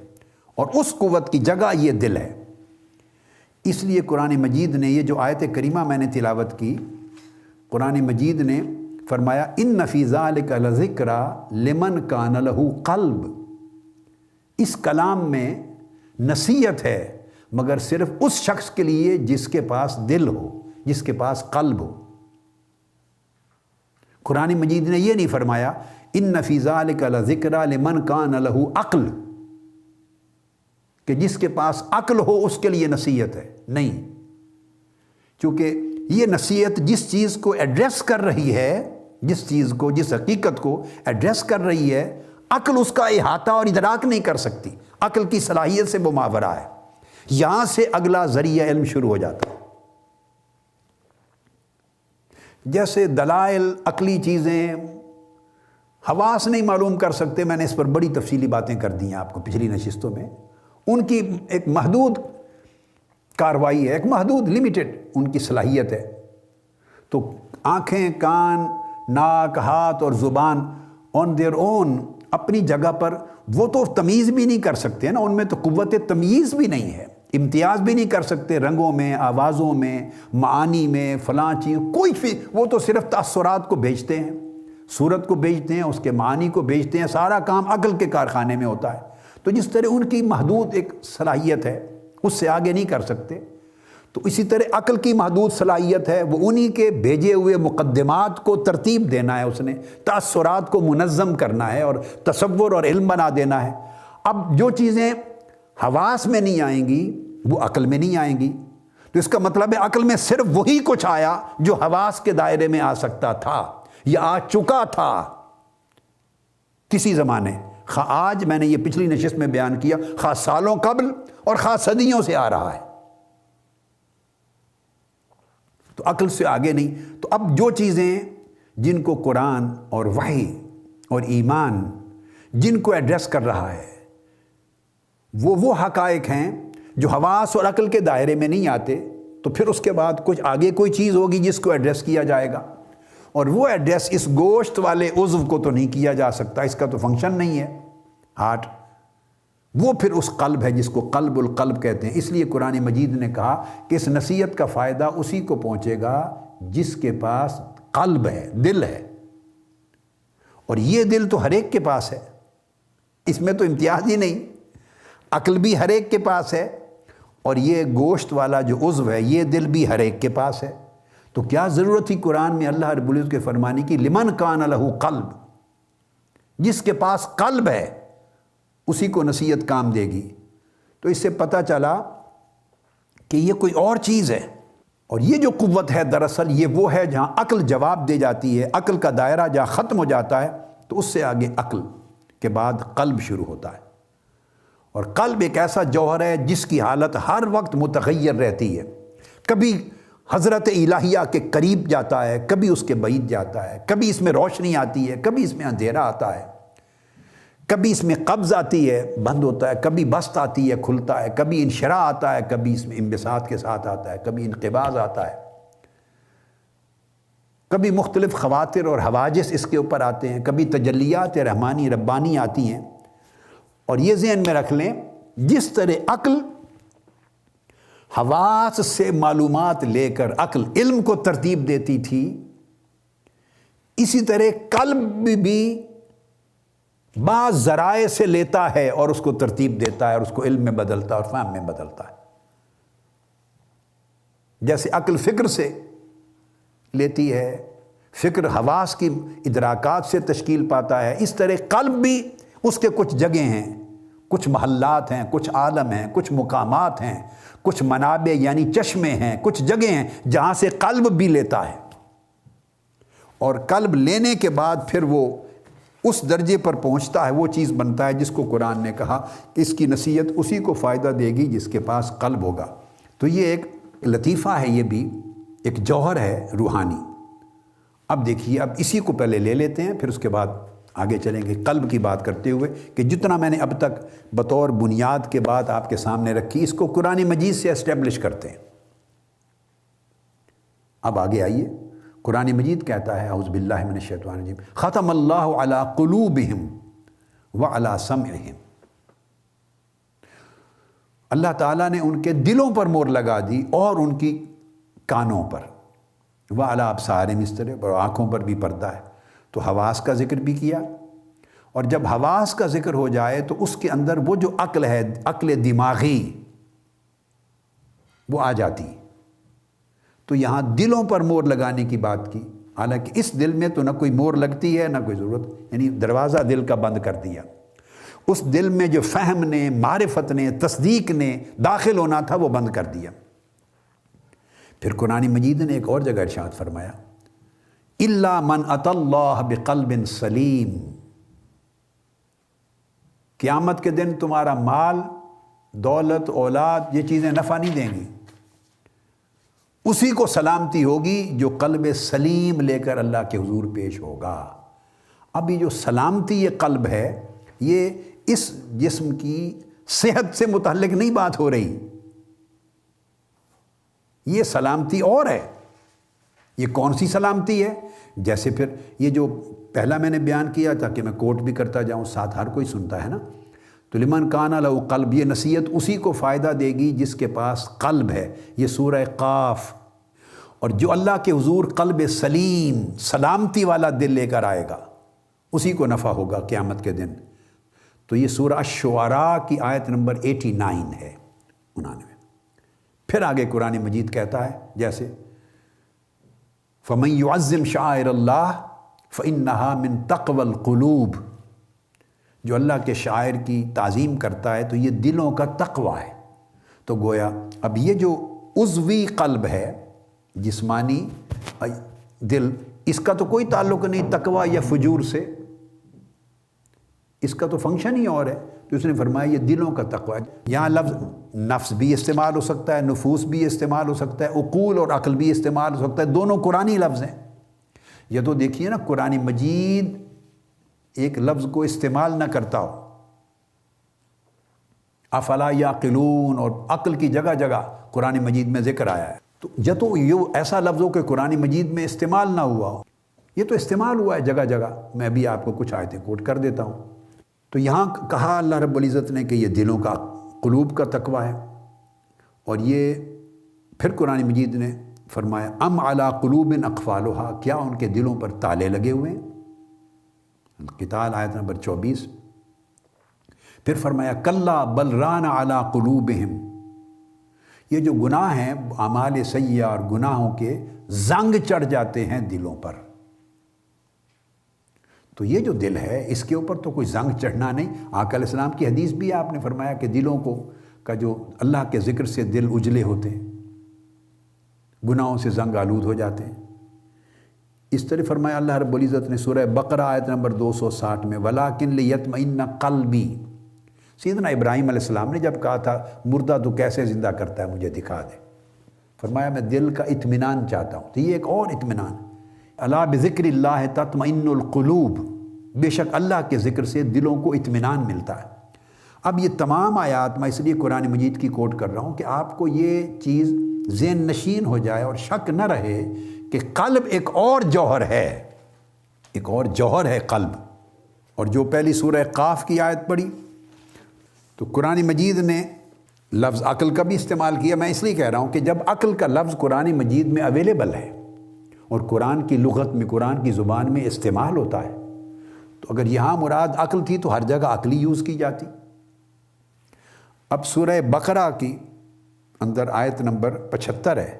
اور اس قوت کی جگہ یہ دل ہے۔ اس لیے قرآن مجید نے یہ جو آیت کریمہ میں نے تلاوت کی، قرآن مجید نے فرمایا ان فی ذالک لذکری لمن کان لہ قلب، اس کلام میں نصیحت ہے مگر صرف اس شخص کے لیے جس کے پاس دل ہو، جس کے پاس قلب ہو۔ قرآن مجید نے یہ نہیں فرمایا ان فی ذالک لذکری لمن کان لہ عقل، کہ جس کے پاس عقل ہو اس کے لیے نصیحت ہے، نہیں، چونکہ یہ نصیحت جس چیز کو ایڈریس کر رہی ہے، جس چیز کو، جس حقیقت کو ایڈریس کر رہی ہے، عقل اس کا احاطہ اور ادراک نہیں کر سکتی، عقل کی صلاحیت سے وہ ماورا ہے، یہاں سے اگلا ذریعہ علم شروع ہو جاتا ہے۔ جیسے دلائل، عقلی چیزیں حواس نہیں معلوم کر سکتے، میں نے اس پر بڑی تفصیلی باتیں کر دی ہیں آپ کو پچھلی نشستوں میں، ان کی ایک محدود کاروائی ہے، ایک محدود لمیٹڈ ان کی صلاحیت ہے، تو آنکھیں، کان، ناک، ہاتھ اور زبان آن دیئر اون اپنی جگہ پر وہ تو تمیز بھی نہیں کر سکتے نا، ان میں تو قوت تمیز بھی نہیں ہے، امتیاز بھی نہیں کر سکتے رنگوں میں، آوازوں میں، معانی میں، فلاں چیز، کوئی وہ تو صرف تاثرات کو بھیجتے ہیں، صورت کو بھیجتے ہیں، اس کے معانی کو بھیجتے ہیں، سارا کام عقل کے کارخانے میں ہوتا ہے۔ تو جس طرح ان کی محدود ایک صلاحیت ہے، اس سے آگے نہیں کر سکتے، تو اسی طرح عقل کی محدود صلاحیت ہے، وہ انہی کے بھیجے ہوئے مقدمات کو ترتیب دینا ہے، اس نے تاثرات کو منظم کرنا ہے اور تصور اور علم بنا دینا ہے۔ اب جو چیزیں حواس میں نہیں آئیں گی وہ عقل میں نہیں آئیں گی، تو اس کا مطلب ہے عقل میں صرف وہی کچھ آیا جو حواس کے دائرے میں آ سکتا تھا یا آ چکا تھا کسی زمانے، خواہ آج میں نے یہ پچھلی نشست میں بیان کیا، خواہ سالوں قبل اور خواہ صدیوں سے آ رہا ہے، تو عقل سے آگے نہیں۔ تو اب جو چیزیں جن کو قرآن اور وحی اور ایمان جن کو ایڈریس کر رہا ہے، وہ حقائق ہیں جو حواس اور عقل کے دائرے میں نہیں آتے، تو پھر اس کے بعد کچھ آگے کوئی چیز ہوگی جس کو ایڈریس کیا جائے گا، اور وہ ایڈریس اس گوشت والے عضو کو تو نہیں کیا جا سکتا، اس کا تو فنکشن نہیں ہے ہارٹ، وہ پھر اس قلب ہے جس کو قلب القلب کہتے ہیں۔ اس لیے قرآن مجید نے کہا کہ اس نصیحت کا فائدہ اسی کو پہنچے گا جس کے پاس قلب ہے، دل ہے، اور یہ دل تو ہر ایک کے پاس ہے، اس میں تو امتیاز ہی نہیں، عقل بھی ہر ایک کے پاس ہے، اور یہ گوشت والا جو عضو ہے یہ دل بھی ہر ایک کے پاس ہے۔ تو کیا ضرورت تھی قرآن میں اللہ رب العزت کے فرمانے کی لمن کان لہ قلب، جس کے پاس قلب ہے اسی کو نصیحت کام دے گی۔ تو اس سے پتہ چلا کہ یہ کوئی اور چیز ہے، اور یہ جو قوت ہے دراصل یہ وہ ہے جہاں عقل جواب دے جاتی ہے، عقل کا دائرہ جہاں ختم ہو جاتا ہے تو اس سے آگے عقل کے بعد قلب شروع ہوتا ہے، اور قلب ایک ایسا جوہر ہے جس کی حالت ہر وقت متغیر رہتی ہے، کبھی حضرت الہیہ کے قریب جاتا ہے، کبھی اس کے بعید جاتا ہے، کبھی اس میں روشنی آتی ہے، کبھی اس میں اندھیرا آتا ہے، کبھی اس میں قبض آتی ہے، بند ہوتا ہے، کبھی بسط آتی ہے، کھلتا ہے، کبھی انشراح آتا ہے، کبھی اس میں انبساط کے ساتھ آتا ہے، کبھی انقباض آتا ہے، کبھی مختلف خواتر اور حواجث اس کے اوپر آتے ہیں، کبھی تجلیات رحمانی ربانی آتی ہیں۔ اور یہ ذہن میں رکھ لیں، جس طرح عقل حواس سے معلومات لے کر عقل علم کو ترتیب دیتی تھی، اسی طرح قلب بھی بعض ذرائع سے لیتا ہے اور اس کو ترتیب دیتا ہے اور اس کو علم میں بدلتا ہے اور فہم میں بدلتا ہے۔ جیسے عقل فکر سے لیتی ہے، فکر حواس کی ادراکات سے تشکیل پاتا ہے، اس طرح قلب بھی اس کے کچھ جگہیں ہیں، کچھ محلات ہیں، کچھ عالم ہیں، کچھ مقامات ہیں، کچھ منابع یعنی چشمے ہیں، کچھ جگہیں ہیں جہاں سے قلب بھی لیتا ہے، اور قلب لینے کے بعد پھر وہ اس درجے پر پہنچتا ہے، وہ چیز بنتا ہے جس کو قرآن نے کہا کہ اس کی نصیحت اسی کو فائدہ دے گی جس کے پاس قلب ہوگا۔ تو یہ ایک لطیفہ ہے، یہ بھی ایک جوہر ہے روحانی۔ اب دیکھیے، اب اسی کو پہلے لے لیتے ہیں، پھر اس کے بعد آگے چلیں گے قلب کی بات کرتے ہوئے کہ جتنا میں نے اب تک بطور بنیاد کے بعد آپ کے سامنے رکھی، اس کو قرآن مجید سے اسٹیبلش کرتے ہیں۔ اب آگے آئیے، قرآن مجید کہتا ہے اعوذ باللہ من الشیطان الرجیم، ختم اللہ علی قلوبہم وعلی سمعہم، اللہ تعالیٰ نے ان کے دلوں پر مہر لگا دی اور ان کی کانوں پر، وعلی ابصارہم، اس طرح اور آنکھوں پر بھی پردہ ہے۔ تو حواس کا ذکر بھی کیا، اور جب حواس کا ذکر ہو جائے تو اس کے اندر وہ جو عقل ہے، عقل دماغی، وہ آ جاتی۔ تو یہاں دلوں پر مہر لگانے کی بات کی، حالانکہ اس دل میں تو نہ کوئی مہر لگتی ہے نہ کوئی ضرورت، یعنی دروازہ دل کا بند کر دیا۔ اس دل میں جو فہم نے، معرفت نے، تصدیق نے داخل ہونا تھا وہ بند کر دیا۔ پھر قرآن مجید نے ایک اور جگہ ارشاد فرمایا، الا من اتی اللہ بقلب سلیم، قیامت کے دن تمہارا مال، دولت، اولاد، یہ چیزیں نفع نہیں دیں گی، اسی کو سلامتی ہوگی جو قلب سلیم لے کر اللہ کے حضور پیش ہوگا۔ اب یہ جو سلامتی یہ قلب ہے، یہ اس جسم کی صحت سے متعلق نہیں بات ہو رہی، یہ سلامتی اور ہے۔ یہ کون سی سلامتی ہے؟ جیسے پھر یہ جو پہلا میں نے بیان کیا تاکہ میں کوٹ بھی کرتا جاؤں، ساتھ ہر کوئی سنتا ہے نا، تو لمن کان لہ قلب، یہ نصیحت اسی کو فائدہ دے گی جس کے پاس قلب ہے۔ یہ سورہ قاف۔ اور جو اللہ کے حضور قلب سلیم، سلامتی والا دل لے کر آئے گا، اسی کو نفع ہوگا قیامت کے دن۔ تو یہ سورہ الشعراء کی آیت نمبر 89 ہے، 89۔ پھر آگے قرآن مجید کہتا ہے جیسے فَمَن يُعَظِّمْ شَعَائِرَ اللَّهِ فَإِنَّهَا مِن تَقْوَى الْقُلُوبِ، جو اللہ کے شاعر کی تعظیم کرتا ہے تو یہ دلوں کا تقوی ہے۔ تو گویا اب یہ جو عضوی قلب ہے، جسمانی دل، اس کا تو کوئی تعلق نہیں تقوی یا فجور سے، اس کا تو فنکشن ہی اور ہے۔ تو اس نے فرمایا یہ دلوں کا تقوی ہے۔ یہاں لفظ نفس بھی استعمال ہو سکتا ہے، نفوس بھی استعمال ہو سکتا ہے، عقول اور عقل بھی استعمال ہو سکتا ہے، دونوں قرآنی لفظ ہیں۔ یہ تو دیکھیے نا، قرآن مجید ایک لفظ کو استعمال نہ کرتا ہو، افلا یعقلون، اور عقل کی جگہ جگہ قرآن مجید میں ذکر آیا ہے۔ تو یہ ایسا لفظ ہو کہ قرآن مجید میں استعمال نہ ہوا ہو، یہ تو استعمال ہوا ہے جگہ جگہ۔ میں بھی آپ کو کچھ آیتیں کوٹ کر دیتا ہوں۔ تو یہاں کہا اللہ رب العزت نے کہ یہ دلوں کا، قلوب کا تقوی ہے، اور یہ پھر قرآن مجید نے فرمایا ام علی قلوب اقفالھا، کیا ان کے دلوں پر تالے لگے ہوئے ہیں، القتال آیت نمبر 24۔ پھر فرمایا کلا بل ران علی قلوبہم، یہ جو گناہ ہیں، اعمال سیئہ اور گناہوں کے زنگ چڑھ جاتے ہیں دلوں پر۔ تو یہ جو دل ہے اس کے اوپر تو کوئی زنگ چڑھنا نہیں۔ آقا علیہ السلام کی حدیث بھی آپ نے فرمایا کہ دلوں کو کا جو اللہ کے ذکر سے دل اجلے ہوتے ہیں، گناہوں سے زنگ آلود ہو جاتے ہیں۔ اس طرح فرمایا اللہ رب العزت نے سورہ بقرہ آیت نمبر 260 میں وَلَٰكِن لِيَطْمَئِنَّ قَلْبِي، سیدنا ابراہیم علیہ السلام نے جب کہا تھا مردہ تو کیسے زندہ کرتا ہے مجھے دکھا دے، فرمایا میں دل کا اطمینان چاہتا ہوں۔ تو یہ ایک اور اطمینان، الا بذکر اللہ تطمئن القلوب، بے شک اللہ کے ذکر سے دلوں کو اطمینان ملتا ہے۔ اب یہ تمام آیات میں اس لیے قرآن مجید کی کوٹ کر رہا ہوں کہ آپ کو یہ چیز ذہن نشین ہو جائے اور شک نہ رہے کہ قلب ایک اور جوہر ہے، ایک اور جوہر ہے قلب۔ اور جو پہلی سورہ قاف کی آیت پڑھی تو قرآن مجید نے لفظ عقل کا بھی استعمال کیا۔ میں اس لیے کہہ رہا ہوں کہ جب عقل کا لفظ قرآن مجید میں اویلیبل ہے اور قرآن کی لغت میں، قرآن کی زبان میں استعمال ہوتا ہے، تو اگر یہاں مراد عقل تھی تو ہر جگہ عقلی یوز کی جاتی۔ اب سورہ بقرہ کی اندر آیت نمبر 75 ہے،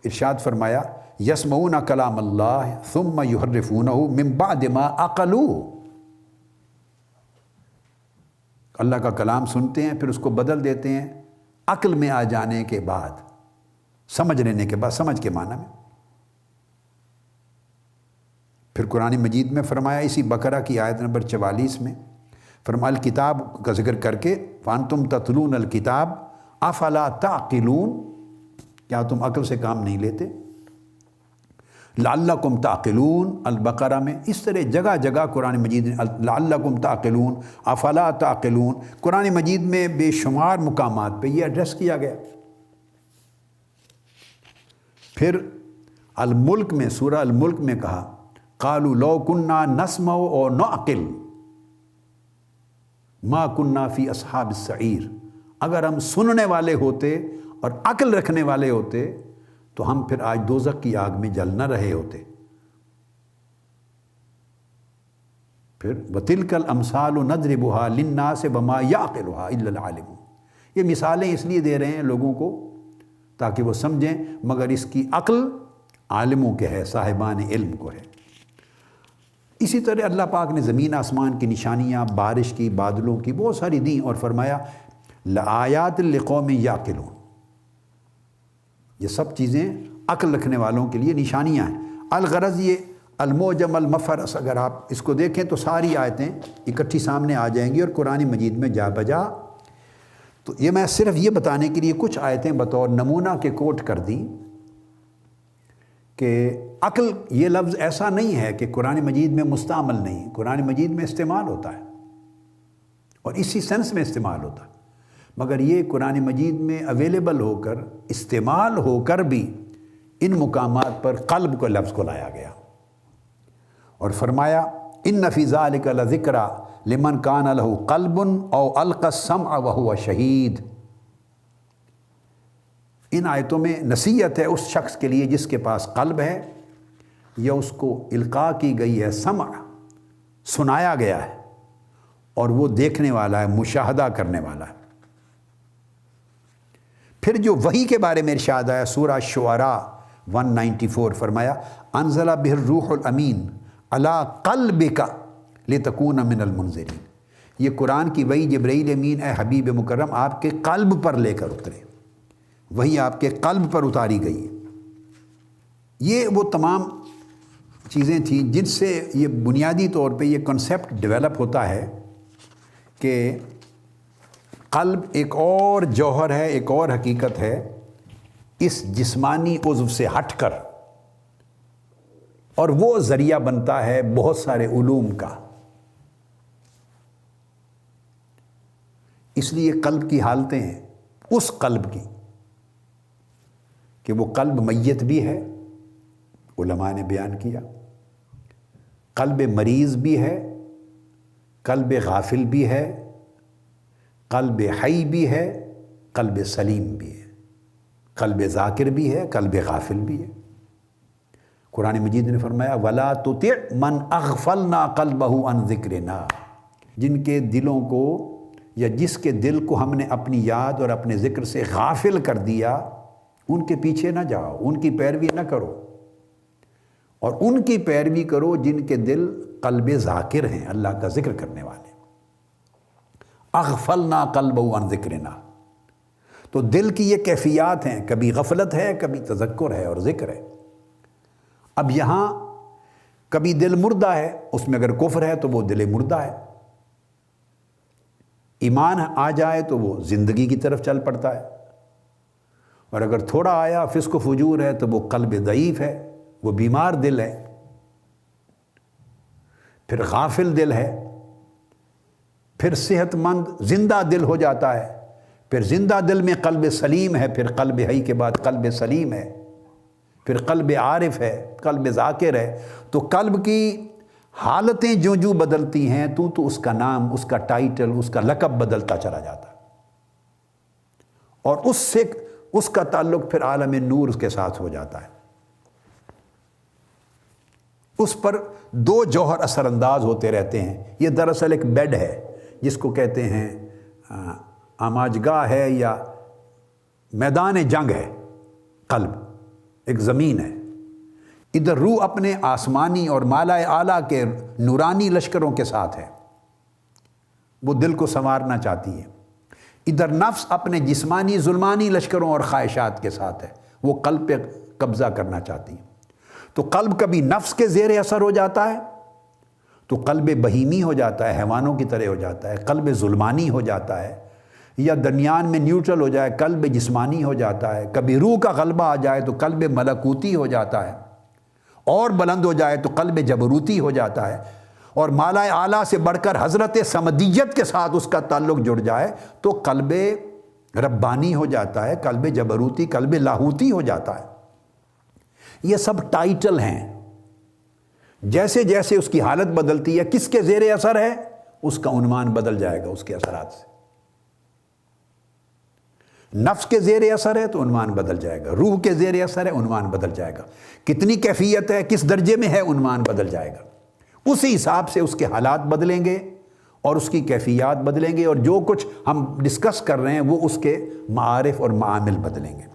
ارشاد فرمایا یسمعون کلام اللہ ثم یحرفونہ من بعد ما عقلوہ، اللہ کا کلام سنتے ہیں پھر اس کو بدل دیتے ہیں عقل میں آ جانے کے بعد، سمجھ لینے کے بعد، سمجھ کے معنی میں۔ پھر قرآن مجید میں فرمایا اسی بقرہ کی آیت نمبر 44 میں فرمایا الکتاب کا ذکر کر کے فَأَنْتُمْ تَتْلُونَ الْكِتَابَ أَفَلَا تَعْقِلُونَ، کیا تم عقل سے کام نہیں لیتے؟ لعلکم تعقلون البقرہ میں اس طرح جگہ جگہ قرآن مجید نے لعلکم تعقلون افلا تعقلون، قرآن مجید میں بے شمار مقامات پہ یہ ایڈریس کیا گیا۔ پھر الملک میں سورہ الملک میں کہا قالوا لو كنا نسمع او نعقل ما كنا فی اصحاب السعیر، اگر ہم سننے والے ہوتے اور عقل رکھنے والے ہوتے تو ہم پھر آج دوزخ کی آگ میں جل نہ رہے ہوتے۔ پھر وَتِلْكَ الْأَمْثَالُ نَضْرِبُهَا لِلنَّاسِ وَمَا يَعْقِلُهَا إِلَّا الْعَالِمُونَ، یہ مثالیں اس لیے دے رہے ہیں لوگوں کو تاکہ وہ سمجھیں، مگر اس کی عقل عالموں کے ہے، صاحبان علم کو ہے۔ اسی طرح اللہ پاک نے زمین آسمان کی نشانیاں، بارش کی، بادلوں کی بہت ساری دیں اور فرمایا لَآيَاتٍ لِقَوْمٍ يَعْقِلُونَ، یہ سب چیزیں عقل رکھنے والوں کے لیے نشانیاں ہیں۔ الغرض یہ المعجم المفرس اگر آپ اس کو دیکھیں تو ساری آیتیں اکٹھی سامنے آ جائیں گی اور قرآن مجید میں جا بجا۔ تو یہ میں صرف یہ بتانے کے لیے کچھ آیتیں بطور نمونہ کے کوٹ کر دیں کہ عقل یہ لفظ ایسا نہیں ہے کہ قرآن مجید میں مستعمل نہیں، قرآن مجید میں استعمال ہوتا ہے اور اسی سینس میں استعمال ہوتا ہے، مگر یہ قرآن مجید میں اویلیبل ہو کر استعمال ہو کر بھی ان مقامات پر قلب کو لفظ کو لایا گیا اور فرمایا ان فی ذالک لذکری لمن کان لہ قلب او القی السمع وہو شہید۔ ان آیتوں میں نصیحت ہے اس شخص کے لیے جس کے پاس قلب ہے یا اس کو القاء کی گئی ہے سمع، سنایا گیا ہے اور وہ دیکھنے والا ہے، مشاہدہ کرنے والا ہے۔ پھر جو وحی کے بارے میں ارشاد آیا سورہ شعراء 194 فرمایا انزل بہ الروح الامین علی قلبک لتکون من المنذرین، یہ قرآن کی وحی جبرائیل امین اے حبیب مکرم آپ کے قلب پر لے کر اترے، وہی آپ کے قلب پر اتاری گئی ہے۔ یہ وہ تمام چیزیں تھیں جن سے یہ بنیادی طور پہ یہ کنسیپٹ ڈیولپ ہوتا ہے کہ قلب ایک اور جوہر ہے، ایک اور حقیقت ہے اس جسمانی عضو سے ہٹ کر، اور وہ ذریعہ بنتا ہے بہت سارے علوم کا۔ اس لیے قلب کی حالتیں ہیں اس قلب کی کہ وہ قلب میت بھی ہے، علماء نے بیان کیا، قلب مریض بھی ہے، قلب غافل بھی ہے، قلب حی بھی ہے، قلب سلیم بھی ہے، قلب ذاکر بھی ہے، قلب غافل بھی ہے۔ قرآن مجید نے فرمایا وَلَا تُطِعْ مَنْ أَغْفَلْنَا قَلْبَهُ عَنْ ذِكْرِنَا، جن کے دلوں کو یا جس کے دل کو ہم نے اپنی یاد اور اپنے ذکر سے غافل کر دیا، ان کے پیچھے نہ جاؤ، ان کی پیروی نہ کرو، اور ان کی پیروی کرو جن کے دل قلب ذاکر ہیں، اللہ کا ذکر کرنے والے۔ اغفلنا قلبه عن ذکرنا، تو دل کی یہ کیفیات ہیں، کبھی غفلت ہے، کبھی تذکر ہے اور ذکر ہے۔ اب یہاں کبھی دل مردہ ہے، اس میں اگر کفر ہے تو وہ دل مردہ ہے، ایمان آ جائے تو وہ زندگی کی طرف چل پڑتا ہے، اور اگر تھوڑا آیا فسق و فجور ہے تو وہ قلب ضعیف ہے، وہ بیمار دل ہے۔ پھر غافل دل ہے، پھر صحت مند زندہ دل ہو جاتا ہے، پھر زندہ دل میں قلب سلیم ہے، پھر قلب حی کے بعد قلب سلیم ہے، پھر قلب عارف ہے، قلب ذاکر ہے۔ تو قلب کی حالتیں جو بدلتی ہیں تو اس کا نام، اس کا ٹائٹل، اس کا لقب بدلتا چلا جاتا ہے، اور اس سے اس کا تعلق پھر عالم نور کے ساتھ ہو جاتا ہے۔ اس پر دو جوہر اثر انداز ہوتے رہتے ہیں۔ یہ دراصل ایک بیڈ ہے جس کو کہتے ہیں آماجگاہ ہے یا میدان جنگ ہے، قلب ایک زمین ہے۔ ادھر روح اپنے آسمانی اور مالا اعلیٰ کے نورانی لشکروں کے ساتھ ہے، وہ دل کو سنوارنا چاہتی ہے۔ ادھر نفس اپنے جسمانی ظلمانی لشکروں اور خواہشات کے ساتھ ہے، وہ قلب پہ قبضہ کرنا چاہتی ہے۔ تو قلب کبھی نفس کے زیر اثر ہو جاتا ہے تو قلب بہیمی ہو جاتا ہے، حیوانوں کی طرح ہو جاتا ہے، قلب ظلمانی ہو جاتا ہے، یا درمیان میں نیوٹرل ہو جائے قلب جسمانی ہو جاتا ہے، کبھی روح کا غلبہ آ جائے تو قلب ملکوتی ہو جاتا ہے، اور بلند ہو جائے تو قلب جبروتی ہو جاتا ہے، اور مالا اعلیٰ سے بڑھ کر حضرت سمدیت کے ساتھ اس کا تعلق جڑ جائے تو قلب ربانی ہو جاتا ہے، قلب جبروتی، قلب لاہوتی ہو جاتا ہے۔ یہ سب ٹائٹل ہیں۔ جیسے جیسے اس کی حالت بدلتی ہے، کس کے زیر اثر ہے، اس کا عنوان بدل جائے گا اس کے اثرات سے۔ نفس کے زیر اثر ہے تو عنوان بدل جائے گا، روح کے زیر اثر ہے عنوان بدل جائے گا، کتنی کیفیت ہے، کس درجے میں ہے، عنوان بدل جائے گا۔ اسی حساب سے اس کے حالات بدلیں گے اور اس کی کیفیات بدلیں گے، اور جو کچھ ہم ڈسکس کر رہے ہیں وہ اس کے معارف اور معامل بدلیں گے۔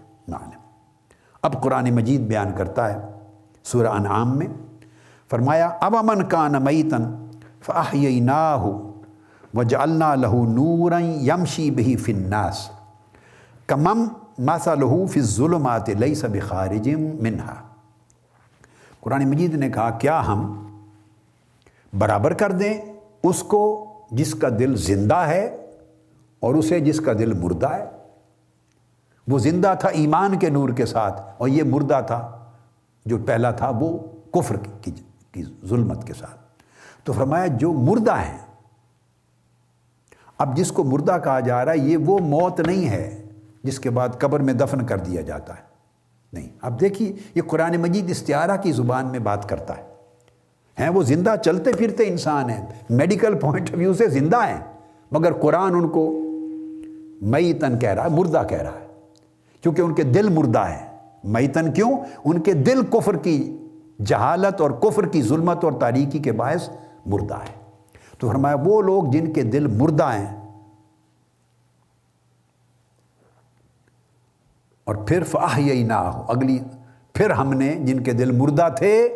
اب قرآن مجید بیان کرتا ہے سورہ انعام میں، فرمایا اومن کان میتا فاحییناہ وجعلنا لہ نورا یمشی بہ فی الناس کمن مثلہ فی الظلمات لیس بخارج منہا۔ قرآن مجید نے کہا کیا ہم برابر کر دیں اس کو جس کا دل زندہ ہے اور اسے جس کا دل مردہ ہے؟ وہ زندہ تھا ایمان کے نور کے ساتھ، اور یہ مردہ تھا جو پہلا تھا وہ کفر کی ظلمت کے ساتھ۔ تو فرمایا جو مردہ ہیں، اب جس کو مردہ کہا جا رہا ہے یہ وہ موت نہیں ہے جس کے بعد قبر میں دفن کر دیا جاتا ہے، نہیں۔ اب دیکھیے یہ قرآن مجید استعارہ کی زبان میں بات کرتا ہے، ہیں وہ زندہ چلتے پھرتے انسان ہیں، میڈیکل پوائنٹ آف ویو سے زندہ ہیں، مگر قرآن ان کو میتن کہہ رہا ہے، مردہ کہہ رہا ہے، کیونکہ ان کے دل مردہ ہیں۔ میتن کیوں؟ ان کے دل کفر کی جہالت اور کفر کی ظلمت اور تاریکی کے باعث مردہ ہے۔ تو فرمایا وہ لوگ جن کے دل مردہ ہیں، اور پھر فاحییناہ، اگلی پھر ہم نے جن کے دل مردہ تھے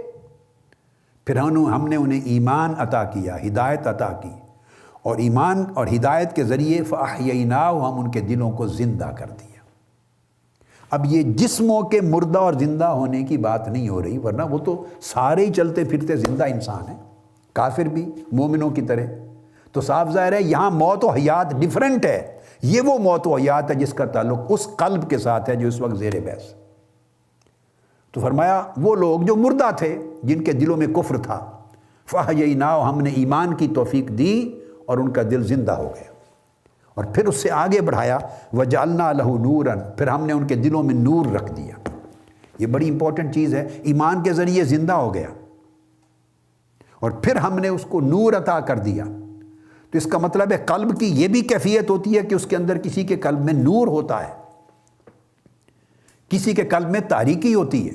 پھر ہم نے انہیں ایمان عطا کیا، ہدایت عطا کی، اور ایمان اور ہدایت کے ذریعے فاحییناہ ہم ان کے دلوں کو زندہ کر دیا۔ اب یہ جسموں کے مردہ اور زندہ ہونے کی بات نہیں ہو رہی، ورنہ وہ تو سارے ہی چلتے پھرتے زندہ انسان ہیں، کافر بھی مومنوں کی طرح۔ تو صاف ظاہر ہے یہاں موت و حیات ڈیفرنٹ ہے، یہ وہ موت و حیات ہے جس کا تعلق اس قلب کے ساتھ ہے جو اس وقت زیر بحث۔ تو فرمایا وہ لوگ جو مردہ تھے، جن کے دلوں میں کفر تھا، فاحییناہ ہم نے ایمان کی توفیق دی اور ان کا دل زندہ ہو گیا۔ اور پھر اس سے آگے بڑھایا وجعلنا لہ نورا، پھر ہم نے ان کے دلوں میں نور رکھ دیا۔ یہ بڑی امپورٹنٹ چیز ہے، ایمان کے ذریعے زندہ ہو گیا اور پھر ہم نے اس کو نور عطا کر دیا۔ تو اس کا مطلب ہے قلب کی یہ بھی کیفیت ہوتی ہے کہ اس کے اندر کسی کے قلب میں نور ہوتا ہے، کسی کے قلب میں تاریکی ہوتی ہے۔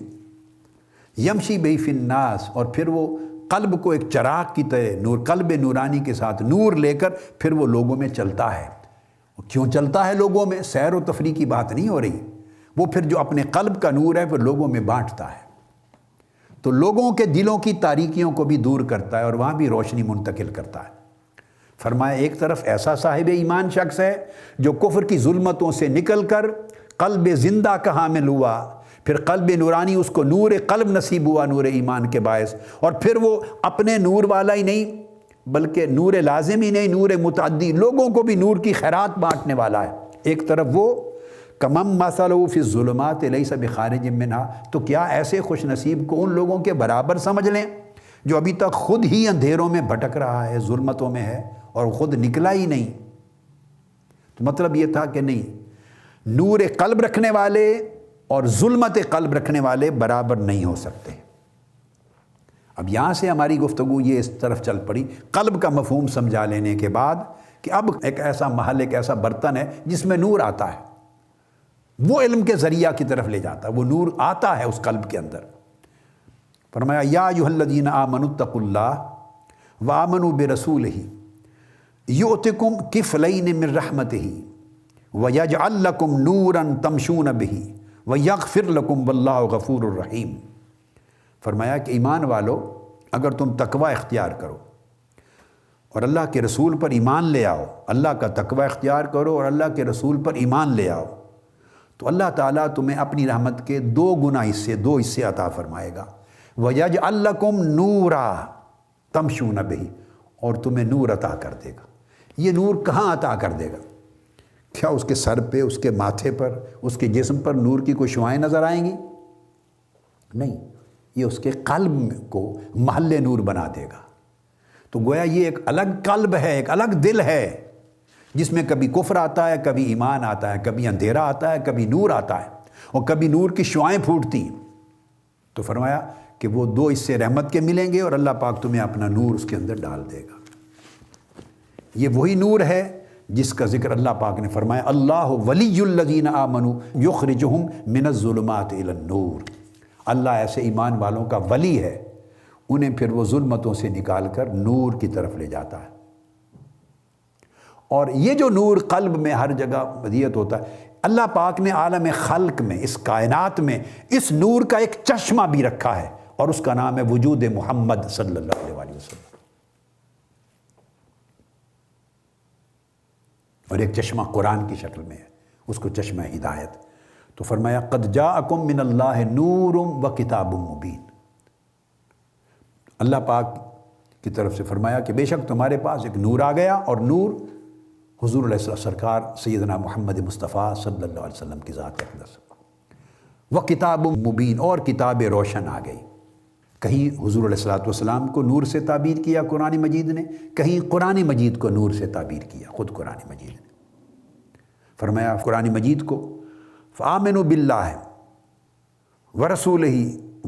یمشی بہ فی الناس، اور پھر وہ قلب کو ایک چراغ کی طرح نور، قلب نورانی کے ساتھ نور لے کر پھر وہ لوگوں میں چلتا ہے۔ کیوں چلتا ہے لوگوں میں؟ سیر و تفریح کی بات نہیں ہو رہی، وہ پھر جو اپنے قلب کا نور ہے پھر لوگوں میں بانٹتا ہے، تو لوگوں کے دلوں کی تاریکیوں کو بھی دور کرتا ہے اور وہاں بھی روشنی منتقل کرتا ہے۔ فرمایا ایک طرف ایسا صاحب ایمان شخص ہے جو کفر کی ظلمتوں سے نکل کر قلب زندہ کا حامل ہوا، پھر قلب نورانی اس کو نور قلب نصیب ہوا نور ایمان کے باعث، اور پھر وہ اپنے نور والا ہی نہیں بلکہ نور لازم ہی نہیں، نور متعدی، لوگوں کو بھی نور کی خیرات بانٹنے والا ہے۔ ایک طرف وہ کمم مثلہ فی الظلمات لیس بخارج منہا، تو کیا ایسے خوش نصیب کو ان لوگوں کے برابر سمجھ لیں جو ابھی تک خود ہی اندھیروں میں بھٹک رہا ہے، ظلمتوں میں ہے اور خود نکلا ہی نہیں۔ تو مطلب یہ تھا کہ نہیں، نور قلب رکھنے والے اور ظلمت قلب رکھنے والے برابر نہیں ہو سکتے۔ اب یہاں سے ہماری گفتگو یہ اس طرف چل پڑی، قلب کا مفہوم سمجھا لینے کے بعد، کہ اب ایک ایسا محل، ایک ایسا برتن ہے جس میں نور آتا ہے، وہ علم کے ذریعہ کی طرف لے جاتا ہے، وہ نور آتا ہے اس قلب کے اندر۔ فرمایا یا ایھا الذین آمنوا اتقوا اللہ وآمنوا برسولہ یؤتکم کفلین من رحمتہ ویجعل لکم نورا تمشون بہ ویغفر لکم واللہ غفور الرحیم۔ فرمایا کہ ایمان والو، اگر تم تقوی اختیار کرو اور اللہ کے رسول پر ایمان لے آؤ، اللہ کا تقوی اختیار کرو اور اللہ کے رسول پر ایمان لے آؤ، تو اللہ تعالیٰ تمہیں اپنی رحمت کے 2 گنا حصے، 2 حصے عطا فرمائے گا۔ وَيَجْعَلْ لَكُمْ نُورًا تَمْشُونَ بِهِ، اور تمہیں نور عطا کر دے گا۔ یہ نور کہاں عطا کر دے گا؟ کیا اس کے سر پہ، اس کے ماتھے پر، اس کے جسم پر نور کی کوئی شعائیں نظر آئیں گی؟ نہیں، یہ اس کے قلب کو محل نور بنا دے گا۔ تو گویا یہ ایک الگ قلب ہے، ایک الگ دل ہے، جس میں کبھی کفر آتا ہے، کبھی ایمان آتا ہے، کبھی اندھیرا آتا ہے، کبھی نور آتا ہے، اور کبھی نور کی شعائیں پھوٹتی ہیں۔ تو فرمایا کہ وہ دو حصے رحمت کے ملیں گے، اور اللہ پاک تمہیں اپنا نور اس کے اندر ڈال دے گا۔ یہ وہی نور ہے جس کا ذکر اللہ پاک نے فرمایا، اللہ ولی الذین آمنوا یخرجہم من الظلمات الی النور۔ اللہ ایسے ایمان والوں کا ولی ہے، انہیں پھر وہ ظلمتوں سے نکال کر نور کی طرف لے جاتا ہے۔ اور یہ جو نور قلب میں ہر جگہ مدیت ہوتا ہے، اللہ پاک نے عالم خلق میں، اس کائنات میں، اس نور کا ایک چشمہ بھی رکھا ہے، اور اس کا نام ہے وجود محمد صلی اللہ علیہ وسلم۔ اور ایک چشمہ قرآن کی شکل میں ہے، اس کو چشمہ ہدایت۔ تو فرمایا قد جاءکم من اللہ نور و کتاب مبین۔ اللہ پاک کی طرف سے فرمایا کہ بے شک تمہارے پاس ایک نور آ گیا، اور نور حضور علیہ السلام سرکار سیدنا محمد مصطفیٰ صلی اللہ علیہ وسلم کی ذات اقدس، وہ کتاب مبین، اور کتاب روشن آ گئی۔ کہیں حضور علیہ السلام کو نور سے تعبیر کیا قرآن مجید نے، کہیں قرآن مجید کو نور سے تعبیر کیا خود قرآن مجید نے۔ فرمایا قرآن مجید کو فآمنوا باللہ ورسولہ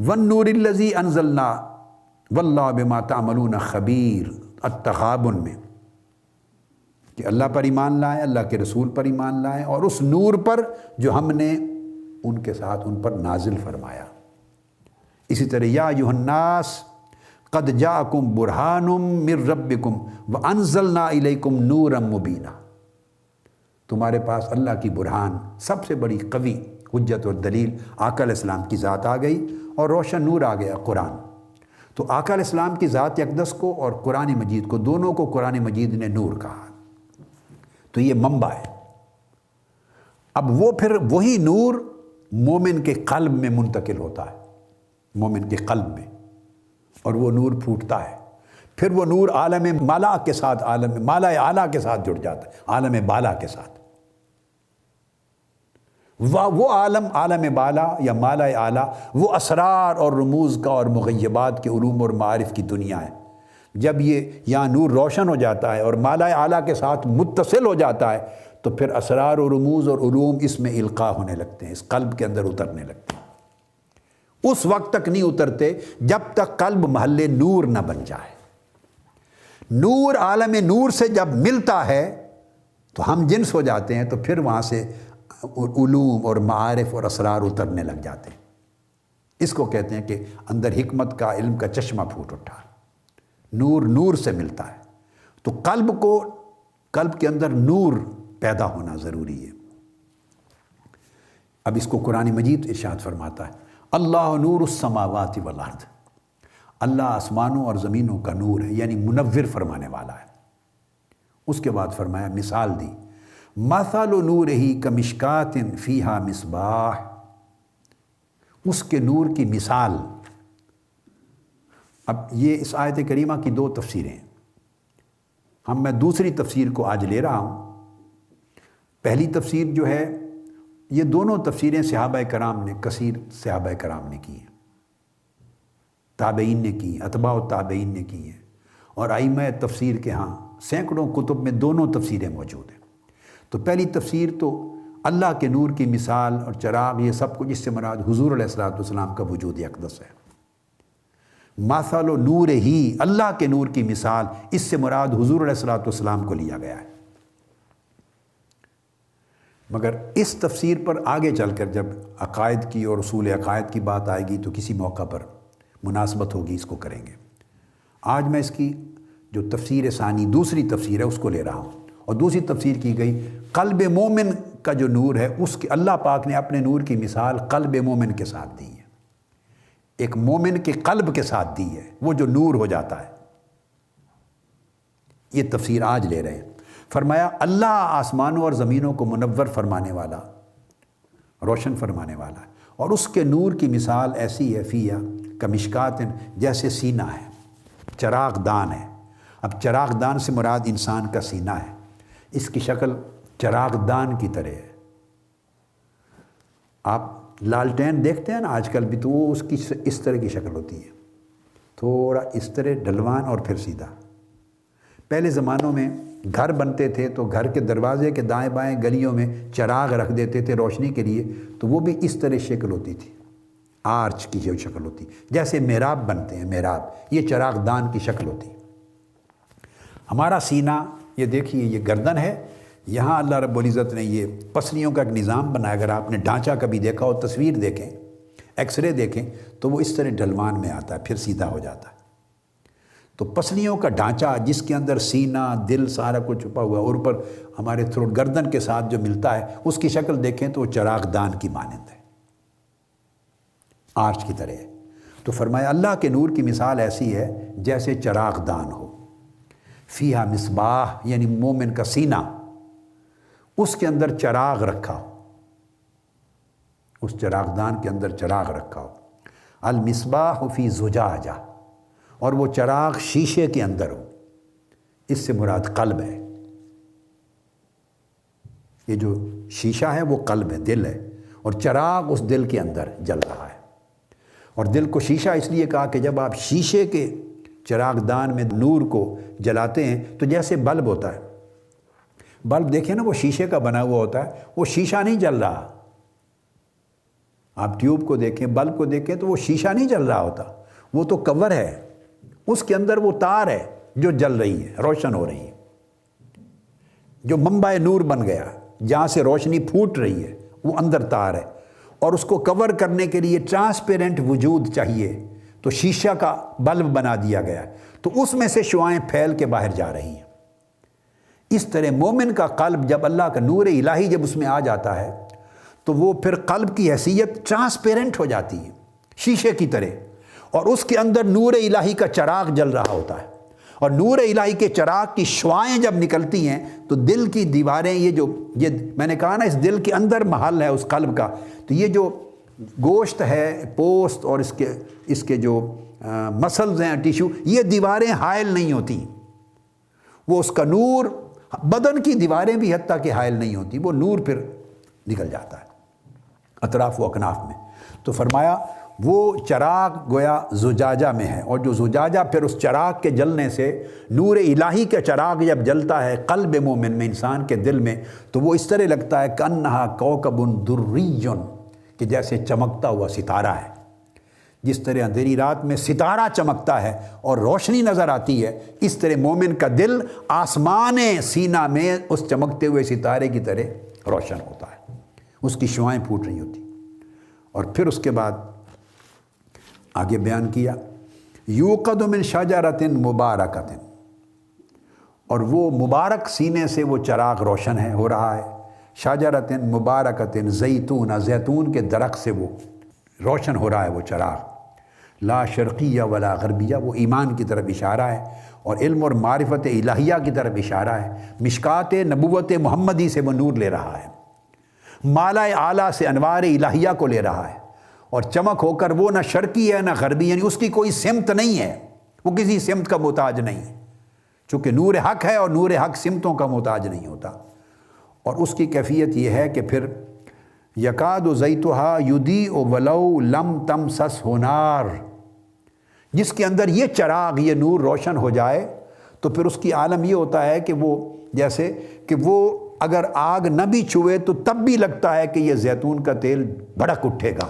والنور الذی انزلنا واللہ بما تعملون خبیر، التغابن میں، کہ اللہ پر ایمان لائیں، اللہ کے رسول پر ایمان لائیں، اور اس نور پر جو ہم نے ان کے ساتھ ان پر نازل فرمایا۔ اسی طرح یا ایھا الناس قد جاءکم برہان من ربکم وانزلنا الیکم نورا مبینا۔ تمہارے پاس اللہ کی برہان، سب سے بڑی قوی حجت اور دلیل آقا علیہ السلام کی ذات آ گئی، اور روشن نور آ گیا قرآن۔ تو آقا علیہ السلام کی ذات اقدس کو اور قرآن مجید کو، دونوں کو قرآن مجید نے نور کہا۔ تو یہ منبع ہے۔ اب وہ پھر وہی نور مومن کے قلب میں منتقل ہوتا ہے، مومن کے قلب میں، اور وہ نور پھوٹتا ہے۔ پھر وہ نور عالم مالا کے ساتھ، عالم مالا اعلیٰ کے ساتھ جڑ جاتا ہے، عالم بالا کے ساتھ۔ وہ عالم بالا یا مالا اعلیٰ، وہ اسرار اور رموز کا اور مغیبات کے علوم اور معارف کی دنیا ہے۔ جب یہ یہاں نور روشن ہو جاتا ہے اور مالا اعلیٰ کے ساتھ متصل ہو جاتا ہے، تو پھر اسرار و رموز اور علوم اس میں القاء ہونے لگتے ہیں، اس قلب کے اندر اترنے لگتے ہیں۔ اس وقت تک نہیں اترتے جب تک قلب محل نور نہ بن جائے۔ نور عالم نور سے جب ملتا ہے تو ہم جنس ہو جاتے ہیں، تو پھر وہاں سے علوم اور معارف اور اسرار اترنے لگ جاتے ہیں۔ اس کو کہتے ہیں کہ اندر حکمت کا، علم کا چشمہ پھوٹ اٹھا۔ نور نور سے ملتا ہے، تو قلب کے اندر نور پیدا ہونا ضروری ہے۔ اب اس کو قرآن مجید ارشاد فرماتا ہے، اللہ نور السماوات والارض، اللہ آسمانوں اور زمینوں کا نور ہے، یعنی منور فرمانے والا ہے۔ اس کے بعد فرمایا، مثال دی، مثل نورہ کمشکات فیہا مصباح، اس کے نور کی مثال۔ اب یہ اس آیت کریمہ کی دو تفسیریں ہیں، میں دوسری تفسیر کو آج لے رہا ہوں۔ پہلی تفسیر جو ہے، یہ دونوں تفسیریں صحابہ کرام نے، کثیر صحابہ کرام نے کی ہیں، تابعین نے کی ہیں، اتباع التابعین نے کی ہیں، اور ائمہ تفسیر کے ہاں سینکڑوں کتب میں دونوں تفسیریں موجود ہیں۔ تو پہلی تفسیر تو اللہ کے نور کی مثال اور چراغ، یہ سب کچھ، اس سے مراد حضور علیہ السلام کا وجود اقدس ہے۔ مثل نور ہی، اللہ کے نور کی مثال، اس سے مراد حضور علیہ السلام کو لیا گیا ہے۔ مگر اس تفسیر پر آگے چل کر جب عقائد کی اور اصول عقائد کی بات آئے گی تو کسی موقع پر مناسبت ہوگی، اس کو کریں گے۔ آج میں اس کی جو تفسیر ثانی، دوسری تفسیر ہے، اس کو لے رہا ہوں۔ اور دوسری تفسیر کی گئی، قلب مومن کا جو نور ہے، اس کے اللہ پاک نے اپنے نور کی مثال قلب مومن کے ساتھ دی ہے، ایک مومن کے قلب کے ساتھ دی ہے، وہ جو نور ہو جاتا ہے۔ یہ تفسیر آج لے رہے ہیں۔ فرمایا اللہ آسمانوں اور زمینوں کو منور فرمانے والا، روشن فرمانے والا ہے، اور اس کے نور کی مثال ایسی ہے، فیہا کمشکات، جیسے سینہ ہے، چراغ دان ہے۔ اب چراغ دان سے مراد انسان کا سینہ ہے، اس کی شکل چراغ دان کی طرح ہے۔ آپ لالٹین دیکھتے ہیں نا آج کل بھی، تو وہ اس کی اس طرح کی شکل ہوتی ہے، تھوڑا اس طرح ڈھلوان اور پھر سیدھا۔ پہلے زمانوں میں گھر بنتے تھے تو گھر کے دروازے کے دائیں بائیں گلیوں میں چراغ رکھ دیتے تھے روشنی کے لیے، تو وہ بھی اس طرح شکل ہوتی تھی، آرچ کی جو شکل ہوتی، جیسے محراب بنتے ہیں، محراب یہ چراغ دان کی شکل ہوتی۔ ہمارا سینہ یہ دیکھیے، یہ گردن ہے، یہاں اللہ رب العزت نے یہ پسلیوں کا ایک نظام بنایا۔ اگر آپ نے ڈھانچہ کبھی دیکھا ہو، تصویر دیکھیں، ایکس رے دیکھیں، تو وہ اس طرح ڈھلوان میں آتا ہے، پھر سیدھا ہو جاتا ہے۔ تو پسلیوں کا ڈھانچہ جس کے اندر سینہ، دل، سارا کچھ چھپا ہوا ہے، اور اوپر ہمارے تھروٹ گردن کے ساتھ جو ملتا ہے، اس کی شکل دیکھیں تو وہ چراغ دان کی مانند ہے، آرچ کی طرح ہے۔ تو فرمایا اللہ کے نور کی مثال ایسی ہے جیسے چراغ دان ہو، فیہا مصباح، یعنی مومن کا سینہ، اس کے اندر چراغ رکھا ہو، اس چراغ دان کے اندر چراغ رکھا ہو۔ المصباح فی زجاجہ، اور وہ چراغ شیشے کے اندر ہو، اس سے مراد قلب ہے۔ یہ جو شیشہ ہے وہ قلب ہے، دل ہے، اور چراغ اس دل کے اندر جل رہا ہے۔ اور دل کو شیشہ اس لیے کہا کہ جب آپ شیشے کے چراغ دان میں نور کو جلاتے ہیں تو جیسے بلب ہوتا ہے، بلب دیکھیں نا، وہ شیشے کا بنا ہوا ہوتا ہے، وہ شیشہ نہیں جل رہا۔ آپ ٹیوب کو دیکھیں، بلب کو دیکھیں تو وہ شیشہ نہیں جل رہا ہوتا، وہ تو کور ہے، اس کے اندر وہ تار ہے جو جل رہی ہے، روشن ہو رہی ہے، جو منبع نور بن گیا، جہاں سے روشنی پھوٹ رہی ہے، وہ اندر تار ہے۔ اور اس کو کور کرنے کے لیے ٹرانسپیرنٹ وجود چاہیے، تو شیشہ کا بلب بنا دیا گیا، تو اس میں سے شعاعیں پھیل کے باہر جا رہی ہیں۔ اس طرح مومن کا قلب جب اللہ کا نور الہی جب اس میں آ جاتا ہے تو وہ پھر قلب کی حیثیت ٹرانسپیرنٹ ہو جاتی ہے، شیشے کی طرح، اور اس کے اندر نور الہی کا چراغ جل رہا ہوتا ہے۔ اور نور الہی کے چراغ کی شعاعیں جب نکلتی ہیں تو دل کی دیواریں، یہ میں نے کہا نا، اس دل کے اندر محل ہے اس قلب کا، تو یہ جو گوشت ہے، پوست، اور اس کے جو مسلز ہیں، ٹیشو، یہ دیواریں حائل نہیں ہوتی، وہ اس کا نور، بدن کی دیواریں بھی حتیٰ کہ حائل نہیں ہوتی، وہ نور پھر نکل جاتا ہے اطراف و اکناف میں۔ تو فرمایا وہ چراغ گویا زجاجہ میں ہے، اور جو زجاجہ پھر اس چراغ کے جلنے سے، نور الہی کا چراغ جب جلتا ہے قلب مومن میں، انسان کے دل میں، تو وہ اس طرح لگتا ہے کأنہا کوکب دری، کہ جیسے چمکتا ہوا ستارہ ہے۔ جس طرح اندھیری رات میں ستارہ چمکتا ہے اور روشنی نظر آتی ہے، اس طرح مومن کا دل آسمان سینہ میں اس چمکتے ہوئے ستارے کی طرح روشن ہوتا ہے، اس کی شعاعیں پھوٹ رہی ہوتی۔ اور پھر اس کے بعد آگے بیان کیا، یوقد من شجرۃ مبارکۃ، اور وہ مبارک سینے سے وہ چراغ روشن ہے، ہو رہا ہے، شجرۃ مبارکۃ، زیتون، زیتون کے درخت سے وہ روشن ہو رہا ہے وہ چراغ، لا شرقیہ ولا غربیہ، وہ ایمان کی طرف اشارہ ہے، اور علم اور معرفت الہیہ کی طرف اشارہ ہے، مشکات نبوت محمدی سے وہ نور لے رہا ہے، مالا اعلیٰ سے انوار الہیہ کو لے رہا ہے، اور چمک ہو کر وہ نہ شرقی ہے نہ غربی، یعنی اس کی کوئی سمت نہیں ہے، وہ کسی سمت کا محتاج نہیں ہے، چونکہ نور حق ہے، اور نور حق سمتوں کا محتاج نہیں ہوتا۔ اور اس کی کیفیت یہ ہے کہ پھر یکاد زیتھا یضیء ولو لم تمسسہ نار، جس کے اندر یہ چراغ، یہ نور روشن ہو جائے تو پھر اس کی عالم یہ ہوتا ہے کہ وہ جیسے کہ وہ اگر آگ نہ بھی چھوئے تو تب بھی لگتا ہے کہ یہ زیتون کا تیل بھڑک اٹھے گا،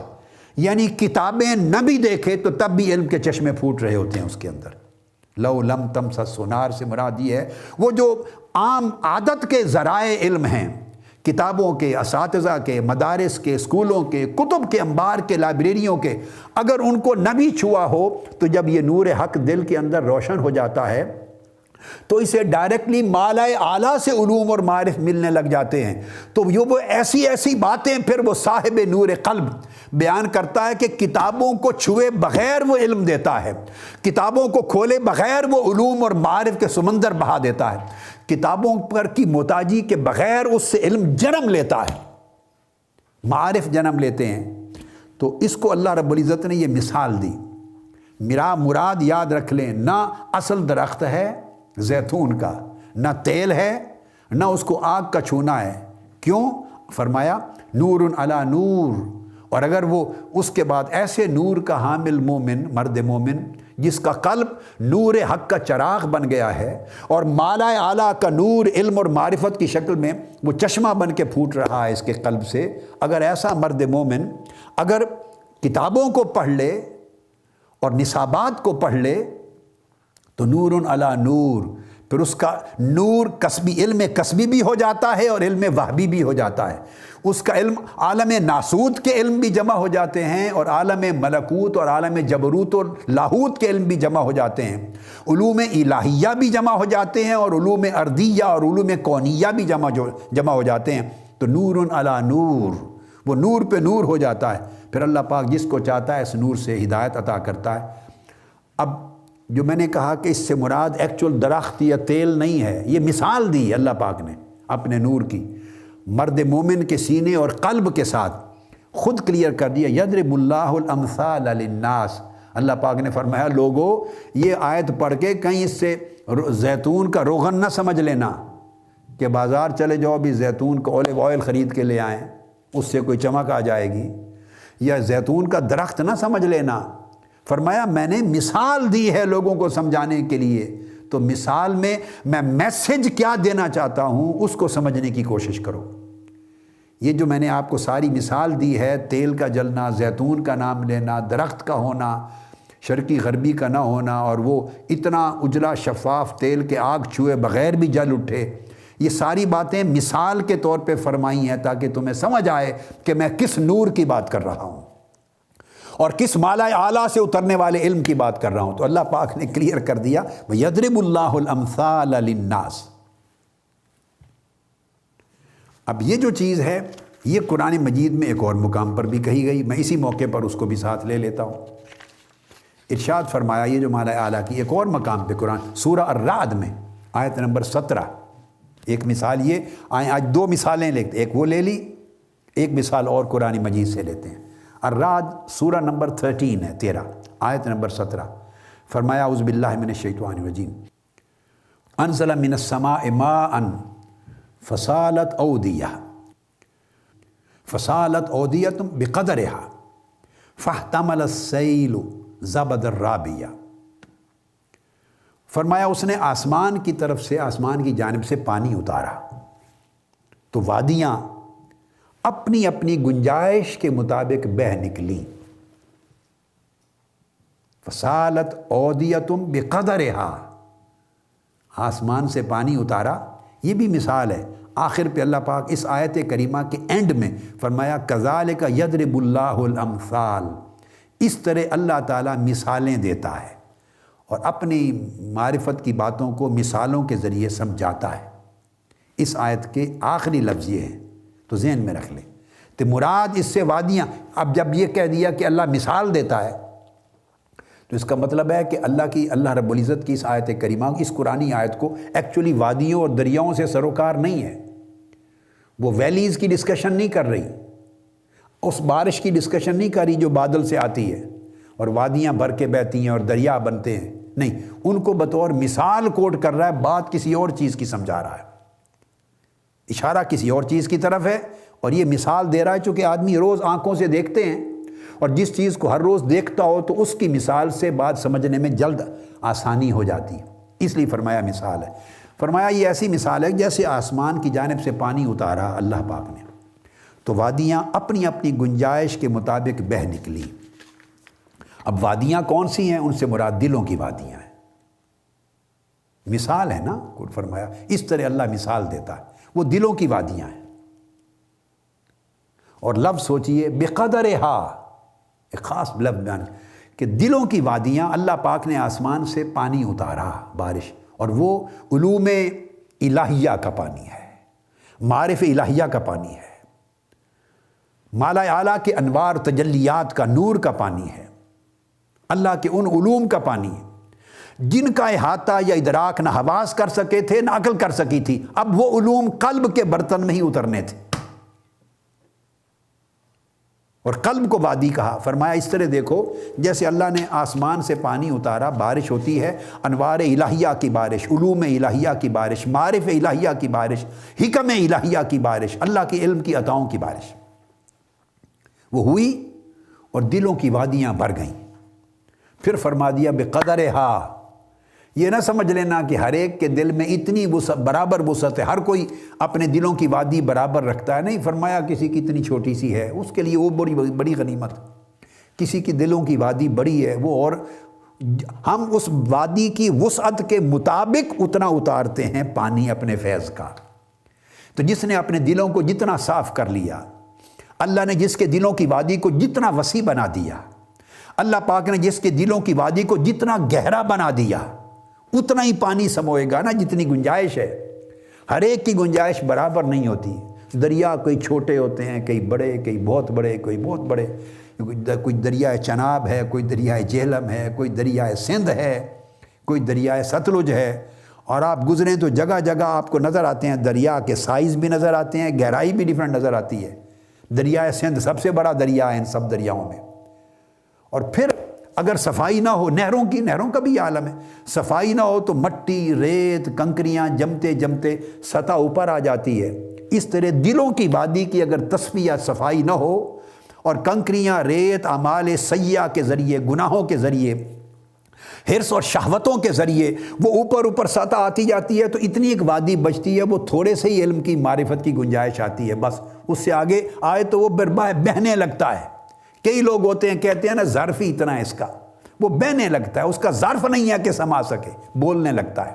یعنی کتابیں نہ بھی دیکھے تو تب بھی علم کے چشمے پھوٹ رہے ہوتے ہیں اس کے اندر۔ لو لم تمسسہ نار سے مراد یہ ہے وہ جو عام عادت کے ذرائع علم ہیں، کتابوں کے، اساتذہ کے، مدارس کے، اسکولوں کے، کتب کے انبار کے، لائبریریوں کے، اگر ان کو نہ بھی چھوا ہو تو جب یہ نور حق دل کے اندر روشن ہو جاتا ہے تو اسے ڈائریکٹلی مالا اعلیٰ سے علوم اور معارف ملنے لگ جاتے ہیں۔ تو یہ وہ ایسی باتیں پھر وہ صاحب نور قلب بیان کرتا ہے کہ کتابوں کو چھوئے بغیر وہ علم دیتا ہے، کتابوں کو کھولے بغیر وہ علوم اور معارف کے سمندر بہا دیتا ہے، کتابوں پر کی محتاجی کے بغیر اس سے علم جنم لیتا ہے، معارف جنم لیتے ہیں۔ تو اس کو اللہ رب العزت نے یہ مثال دی میرا مراد یاد رکھ لیں، نہ اصل درخت ہے زیتون کا، نہ تیل ہے، نہ اس کو آگ کا چھونا ہے۔ کیوں؟ فرمایا نور علی نور، اور اگر وہ اس کے بعد ایسے نور کا حامل مومن، مرد مومن جس کا قلب نور حق کا چراغ بن گیا ہے اور مالا اعلیٰ کا نور علم اور معرفت کی شکل میں وہ چشمہ بن کے پھوٹ رہا ہے اس کے قلب سے، اگر ایسا مرد مومن اگر کتابوں کو پڑھ لے اور نصابات کو پڑھ لے تو نور علی نور، پھر اس کا نور کسبی، علم کسبی بھی ہو جاتا ہے اور علم وہبی بھی ہو جاتا ہے۔ اس کا علم عالم ناسوت کے علم بھی جمع ہو جاتے ہیں اور عالم ملکوت اور عالم جبروت اور لاہوت کے علم بھی جمع ہو جاتے ہیں، علوم الہیہ بھی جمع ہو جاتے ہیں اور علوم ارضیہ اور علوم کونیہ بھی جمع ہو جاتے ہیں۔ تو نور علی نور، وہ نور پہ نور ہو جاتا ہے۔ پھر اللہ پاک جس کو چاہتا ہے اس نور سے ہدایت عطا کرتا ہے۔ اب جو میں نے کہا کہ اس سے مراد ایکچول درخت یا تیل نہیں ہے، یہ مثال دی اللہ پاک نے اپنے نور کی، مرد مومن کے سینے اور قلب کے ساتھ خود کلیئر کر دیا۔ یضرب اللہ الامثال للناس، اللہ پاک نے فرمایا لوگو یہ آیت پڑھ کے کہیں اس سے زیتون کا روغن نہ سمجھ لینا کہ بازار چلے جاؤ بھی زیتون کا اولیو آئل خرید کے لے آئیں، اس سے کوئی چمک آ جائے گی، یا زیتون کا درخت نہ سمجھ لینا۔ فرمایا میں نے مثال دی ہے لوگوں کو سمجھانے کے لیے، تو مثال میں میں میسج کیا دینا چاہتا ہوں اس کو سمجھنے کی کوشش کرو۔ یہ جو میں نے آپ کو ساری مثال دی ہے، تیل کا جلنا، زیتون کا نام لینا، درخت کا ہونا، شرقی غربی کا نہ ہونا، اور وہ اتنا اجلا شفاف تیل کے آگ چھوئے بغیر بھی جل اٹھے، یہ ساری باتیں مثال کے طور پہ فرمائی ہیں تاکہ تمہیں سمجھ آئے کہ میں کس نور کی بات کر رہا ہوں اور کس مالا اعلیٰ سے اترنے والے علم کی بات کر رہا ہوں۔ تو اللہ پاک نے کلیئر کر دیا وَيَضْرِبُ اللَّهُ الْأَمْثَالَ لِلنَّاسِ۔ اب یہ جو چیز ہے یہ قرآن مجید میں ایک اور مقام پر بھی کہی گئی، میں اسی موقع پر اس کو بھی ساتھ لے لیتا ہوں۔ ارشاد فرمایا یہ جو مالا اعلیٰ کی ایک اور مقام پہ قرآن سورہ الرعد میں آیت نمبر 17، ایک مثال یہ آئیں آج دو مثالیں لیتے، ایک وہ لے لی، ایک مثال اور قرآن مجید سے لیتے ہیں۔ الرعد سورہ نمبر 13 ہے، 13 آیت نمبر 17، فرمایا اعوذ باللہ من الشیطان الرجیم انزل من السماء ماء فسالت اودیۃ بقدرها فاحتمل السیل زبد الرابیہ۔ فرمایا اس نے آسمان کی طرف سے، آسمان کی جانب سے پانی اتارا تو وادیاں اپنی اپنی گنجائش کے مطابق بہہ نکلی۔ فسالت اودیۃ بقدرہا، آسمان سے پانی اتارا، یہ بھی مثال ہے۔ آخر پہ اللہ پاک اس آیت کریمہ کے اینڈ میں فرمایا کذالک یضرب اللہ الامثال، اس طرح اللہ تعالیٰ مثالیں دیتا ہے اور اپنی معرفت کی باتوں کو مثالوں کے ذریعے سمجھاتا ہے۔ اس آیت کے آخری لفظ یہ ہیں تو ذہن میں رکھ لیں، تو مراد اس سے وادیاں۔ اب جب یہ کہہ دیا کہ اللہ مثال دیتا ہے تو اس کا مطلب ہے کہ اللہ رب العزت کی اس آیت کریمہ، اس قرآنی آیت کو ایکچولی وادیوں اور دریاؤں سے سروکار نہیں ہے، وہ ویلیز کی ڈسکشن نہیں کر رہی، اس بارش کی ڈسکشن نہیں کر رہی جو بادل سے آتی ہے اور وادیاں بھر کے بہتی ہیں اور دریا بنتے ہیں، نہیں، ان کو بطور مثال کوٹ کر رہا ہے، بات کسی اور چیز کی سمجھا رہا ہے، اشارہ کسی اور چیز کی طرف ہے، اور یہ مثال دے رہا ہے چونکہ آدمی روز آنکھوں سے دیکھتے ہیں اور جس چیز کو ہر روز دیکھتا ہو تو اس کی مثال سے بات سمجھنے میں جلد آسانی ہو جاتی ہے، اس لیے فرمایا مثال ہے۔ فرمایا یہ ایسی مثال ہے جیسے آسمان کی جانب سے پانی اتارا اللہ پاک نے تو وادیاں اپنی اپنی گنجائش کے مطابق بہہ نکلی۔ اب وادیاں کون سی ہیں؟ ان سے مراد دلوں کی وادیاں ہیں، مثال ہے نا، فرمایا اس طرح اللہ مثال دیتا ہے، وہ دلوں کی وادیاں ہیں۔ اور لفظ سوچئے بقدرہا، ایک خاص لفظ بیان کہ دلوں کی وادیاں، اللہ پاک نے آسمان سے پانی اتارا، بارش، اور وہ علوم الہیہ کا پانی ہے، معارف الہیہ کا پانی ہے، مالا اعلیٰ کے انوار تجلیات کا، نور کا پانی ہے، اللہ کے ان علوم کا پانی ہے جن کا احاطہ یا ادراک نہ حواس کر سکے تھے نہ عقل کر سکی تھی، اب وہ علوم قلب کے برتن میں ہی اترنے تھے۔ اور قلب کو وادی کہا، فرمایا اس طرح دیکھو جیسے اللہ نے آسمان سے پانی اتارا، بارش ہوتی ہے، انوار الہیہ کی بارش، علوم الہیہ کی بارش، معارف الہیہ کی بارش، حکم الہیہ کی بارش، اللہ کے علم کی عطاؤں کی بارش وہ ہوئی اور دلوں کی وادیاں بھر گئیں۔ پھر فرما دیا بقدرہا، یہ نہ سمجھ لینا کہ ہر ایک کے دل میں اتنی برابر وسعت ہے، ہر کوئی اپنے دلوں کی وادی برابر رکھتا ہے، نہیں، فرمایا کسی کی اتنی چھوٹی سی ہے اس کے لیے وہ بڑی غنیمت، کسی کی دلوں کی وادی بڑی ہے وہ، اور ہم اس وادی کی وسعت کے مطابق اتنا اتارتے ہیں پانی اپنے فیض کا۔ تو جس نے اپنے دلوں کو جتنا صاف کر لیا، اللہ نے جس کے دلوں کی وادی کو جتنا وسیع بنا دیا، اللہ پاک نے جس کے دلوں کی وادی کو جتنا گہرا بنا دیا، اتنا ہی پانی سموئے گا نا جتنی گنجائش ہے۔ ہر ایک کی گنجائش برابر نہیں ہوتی، دریا کوئی چھوٹے ہوتے ہیں، کئی بڑے، کئی بہت بڑے، کوئی بہت بڑے، کوئی دریائے چناب ہے، کوئی دریائے جہلم ہے، کوئی دریائے سندھ ہے، کوئی دریائے ستلج ہے، اور آپ گزریں تو جگہ جگہ آپ کو نظر آتے ہیں دریا کے سائز بھی نظر آتے ہیں، گہرائی بھی ڈیفرنٹ نظر آتی ہے۔ دریائے سندھ سب سے بڑا دریا ہے ان سب دریاؤں میں۔ اور پھر اگر صفائی نہ ہو، نہروں کا بھی عالم ہے، صفائی نہ ہو تو مٹی، ریت، کنکریاں جمتے جمتے سطح اوپر آ جاتی ہے۔ اس طرح دلوں کی وادی کی اگر تصفیہ، صفائی نہ ہو، اور کنکریاں، ریت، اعمال سیئہ کے ذریعے، گناہوں کے ذریعے، حرص اور شہوتوں کے ذریعے وہ اوپر سطح آتی جاتی ہے، تو اتنی ایک وادی بچتی ہے، وہ تھوڑے سے ہی علم کی، معرفت کی گنجائش آتی ہے، بس اس سے آگے آئے تو وہ بہنے لگتا ہے۔ کئی لوگ ہوتے ہیں کہتے ہیں نا ظرف ہی اتنا ہے اس کا، وہ بہنے لگتا ہے، اس کا ظرف نہیں ہے کہ سما سکے، بولنے لگتا ہے۔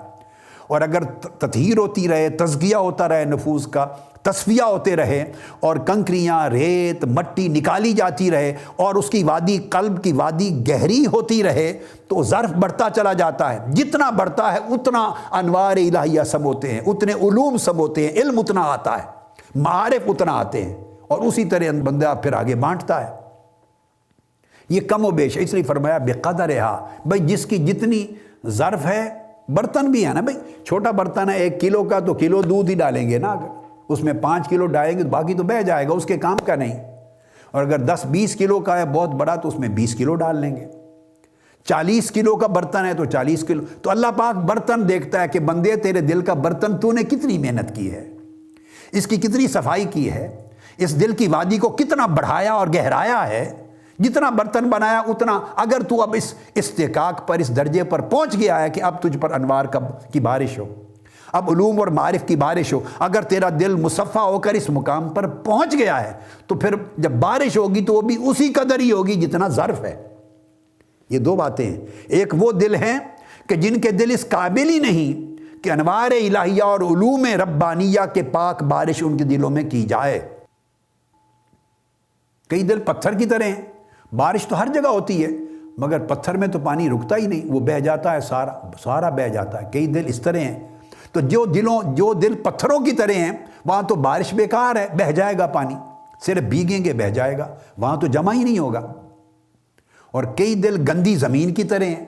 اور اگر تطہیر ہوتی رہے، تزکیہ ہوتا رہے نفوس کا، تصفیہ ہوتے رہے، اور کنکریاں، ریت، مٹی نکالی جاتی رہے، اور اس کی وادی، قلب کی وادی گہری ہوتی رہے، تو ظرف بڑھتا چلا جاتا ہے۔ جتنا بڑھتا ہے اتنا انوار الہیہ سب ہوتے ہیں، اتنے علوم سب ہوتے ہیں، علم اتنا آتا ہے، معارف اتنا آتے ہیں، اور اسی طرح بندہ پھر آگے بانٹتا ہے۔ یہ کم و بیش ہے، اس لیے فرمایا بقدرہا، بھائی جس کی جتنی ظرف ہے، برتن بھی ہے نا، بھائی چھوٹا برتن ہے 1 کلو کا تو کلو دودھ ہی ڈالیں گے نا، اگر اس میں 5 کلو ڈالیں گے تو باقی تو بہہ جائے گا، اس کے کام کا نہیں۔ اور اگر 10-20 کلو کا ہے بہت بڑا تو اس میں 20 کلو ڈال لیں گے۔ 40 کلو کا برتن ہے تو 40 کلو، تو اللہ پاک برتن دیکھتا ہے کہ بندے تیرے دل کا برتن تو نے کتنی محنت کی ہے، اس کی کتنی صفائی کی ہے، اس دل کی وادی کو کتنا بڑھایا اور گہرایا ہے۔ جتنا برتن بنایا اتنا، اگر تو اب اس استحقاق پر، اس درجے پر پہنچ گیا ہے کہ اب تجھ پر انوار کی بارش ہو، اب علوم اور معارف کی بارش ہو، اگر تیرا دل مصفہ ہو کر اس مقام پر پہنچ گیا ہے، تو پھر جب بارش ہوگی تو وہ بھی اسی قدر ہی ہوگی جتنا ظرف ہے۔ یہ 2 باتیں ہیں، ایک وہ دل ہیں کہ جن کے دل اس قابل ہی نہیں کہ انوار الہیہ اور علوم ربانیہ کے پاک بارش ان کے دلوں میں کی جائے۔ کئی دل پتھر کی طرح ہیں، بارش تو ہر جگہ ہوتی ہے مگر پتھر میں تو پانی رکتا ہی نہیں، وہ بہہ جاتا ہے، سارا بہہ جاتا ہے۔ کئی دل اس طرح ہیں، تو جو دل پتھروں کی طرح ہیں وہاں تو بارش بیکار ہے، بہہ جائے گا پانی، صرف بھیگیں گے بہہ جائے گا، وہاں تو جمع ہی نہیں ہوگا۔ اور کئی دل گندی زمین کی طرح ہیں،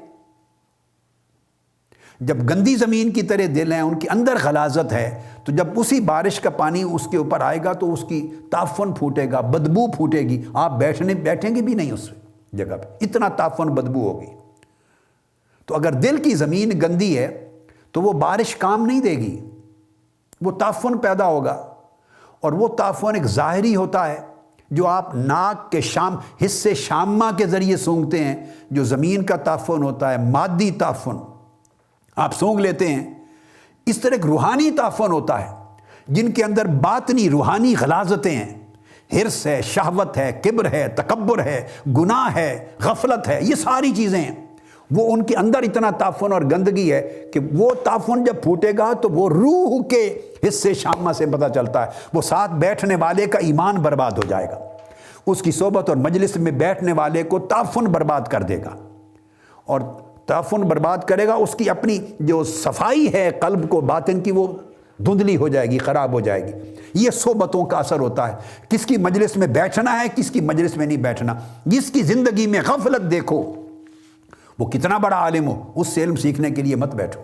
جب گندی زمین کی طرح دل ہیں، ان کے اندر غلاظت ہے، تو جب اسی بارش کا پانی اس کے اوپر آئے گا تو اس کی تعفن پھوٹے گا، بدبو پھوٹے گی، آپ بیٹھیں گے بھی نہیں اس جگہ پہ، اتنا تعفن بدبو ہوگی۔ تو اگر دل کی زمین گندی ہے تو وہ بارش کام نہیں دے گی، وہ تعفن پیدا ہوگا، اور وہ تعفن ایک ظاہری ہوتا ہے جو آپ ناک کے حصے شامہ کے ذریعے سونگھتے ہیں، جو زمین کا تعفن ہوتا ہے، مادی تعفن آپ سونگ لیتے ہیں۔ اس طرح ایک روحانی تعفن ہوتا ہے جن کے اندر باطنی روحانی غلاظتیں ہیں، حرص ہے، شہوت ہے، کبر ہے، تکبر ہے، گناہ ہے، غفلت ہے، یہ ساری چیزیں ہیں، وہ ان کے اندر اتنا تعفن اور گندگی ہے کہ وہ تعفن جب پھوٹے گا تو وہ روح کے حصے شامہ سے پتہ چلتا ہے، وہ ساتھ بیٹھنے والے کا ایمان برباد ہو جائے گا، اس کی صحبت اور مجلس میں بیٹھنے والے کو تعفن برباد کر دے گا، اور تعفن برباد کرے گا، اس کی اپنی جو صفائی ہے قلب کو، باطن کی، وہ دھندلی ہو جائے گی، خراب ہو جائے گی۔ یہ صحبتوں کا اثر ہوتا ہے، کس کی مجلس میں بیٹھنا ہے، کس کی مجلس میں نہیں بیٹھنا۔ جس کی زندگی میں غفلت دیکھو، وہ کتنا بڑا عالم ہو، اس سے علم سیکھنے کے لیے مت بیٹھو۔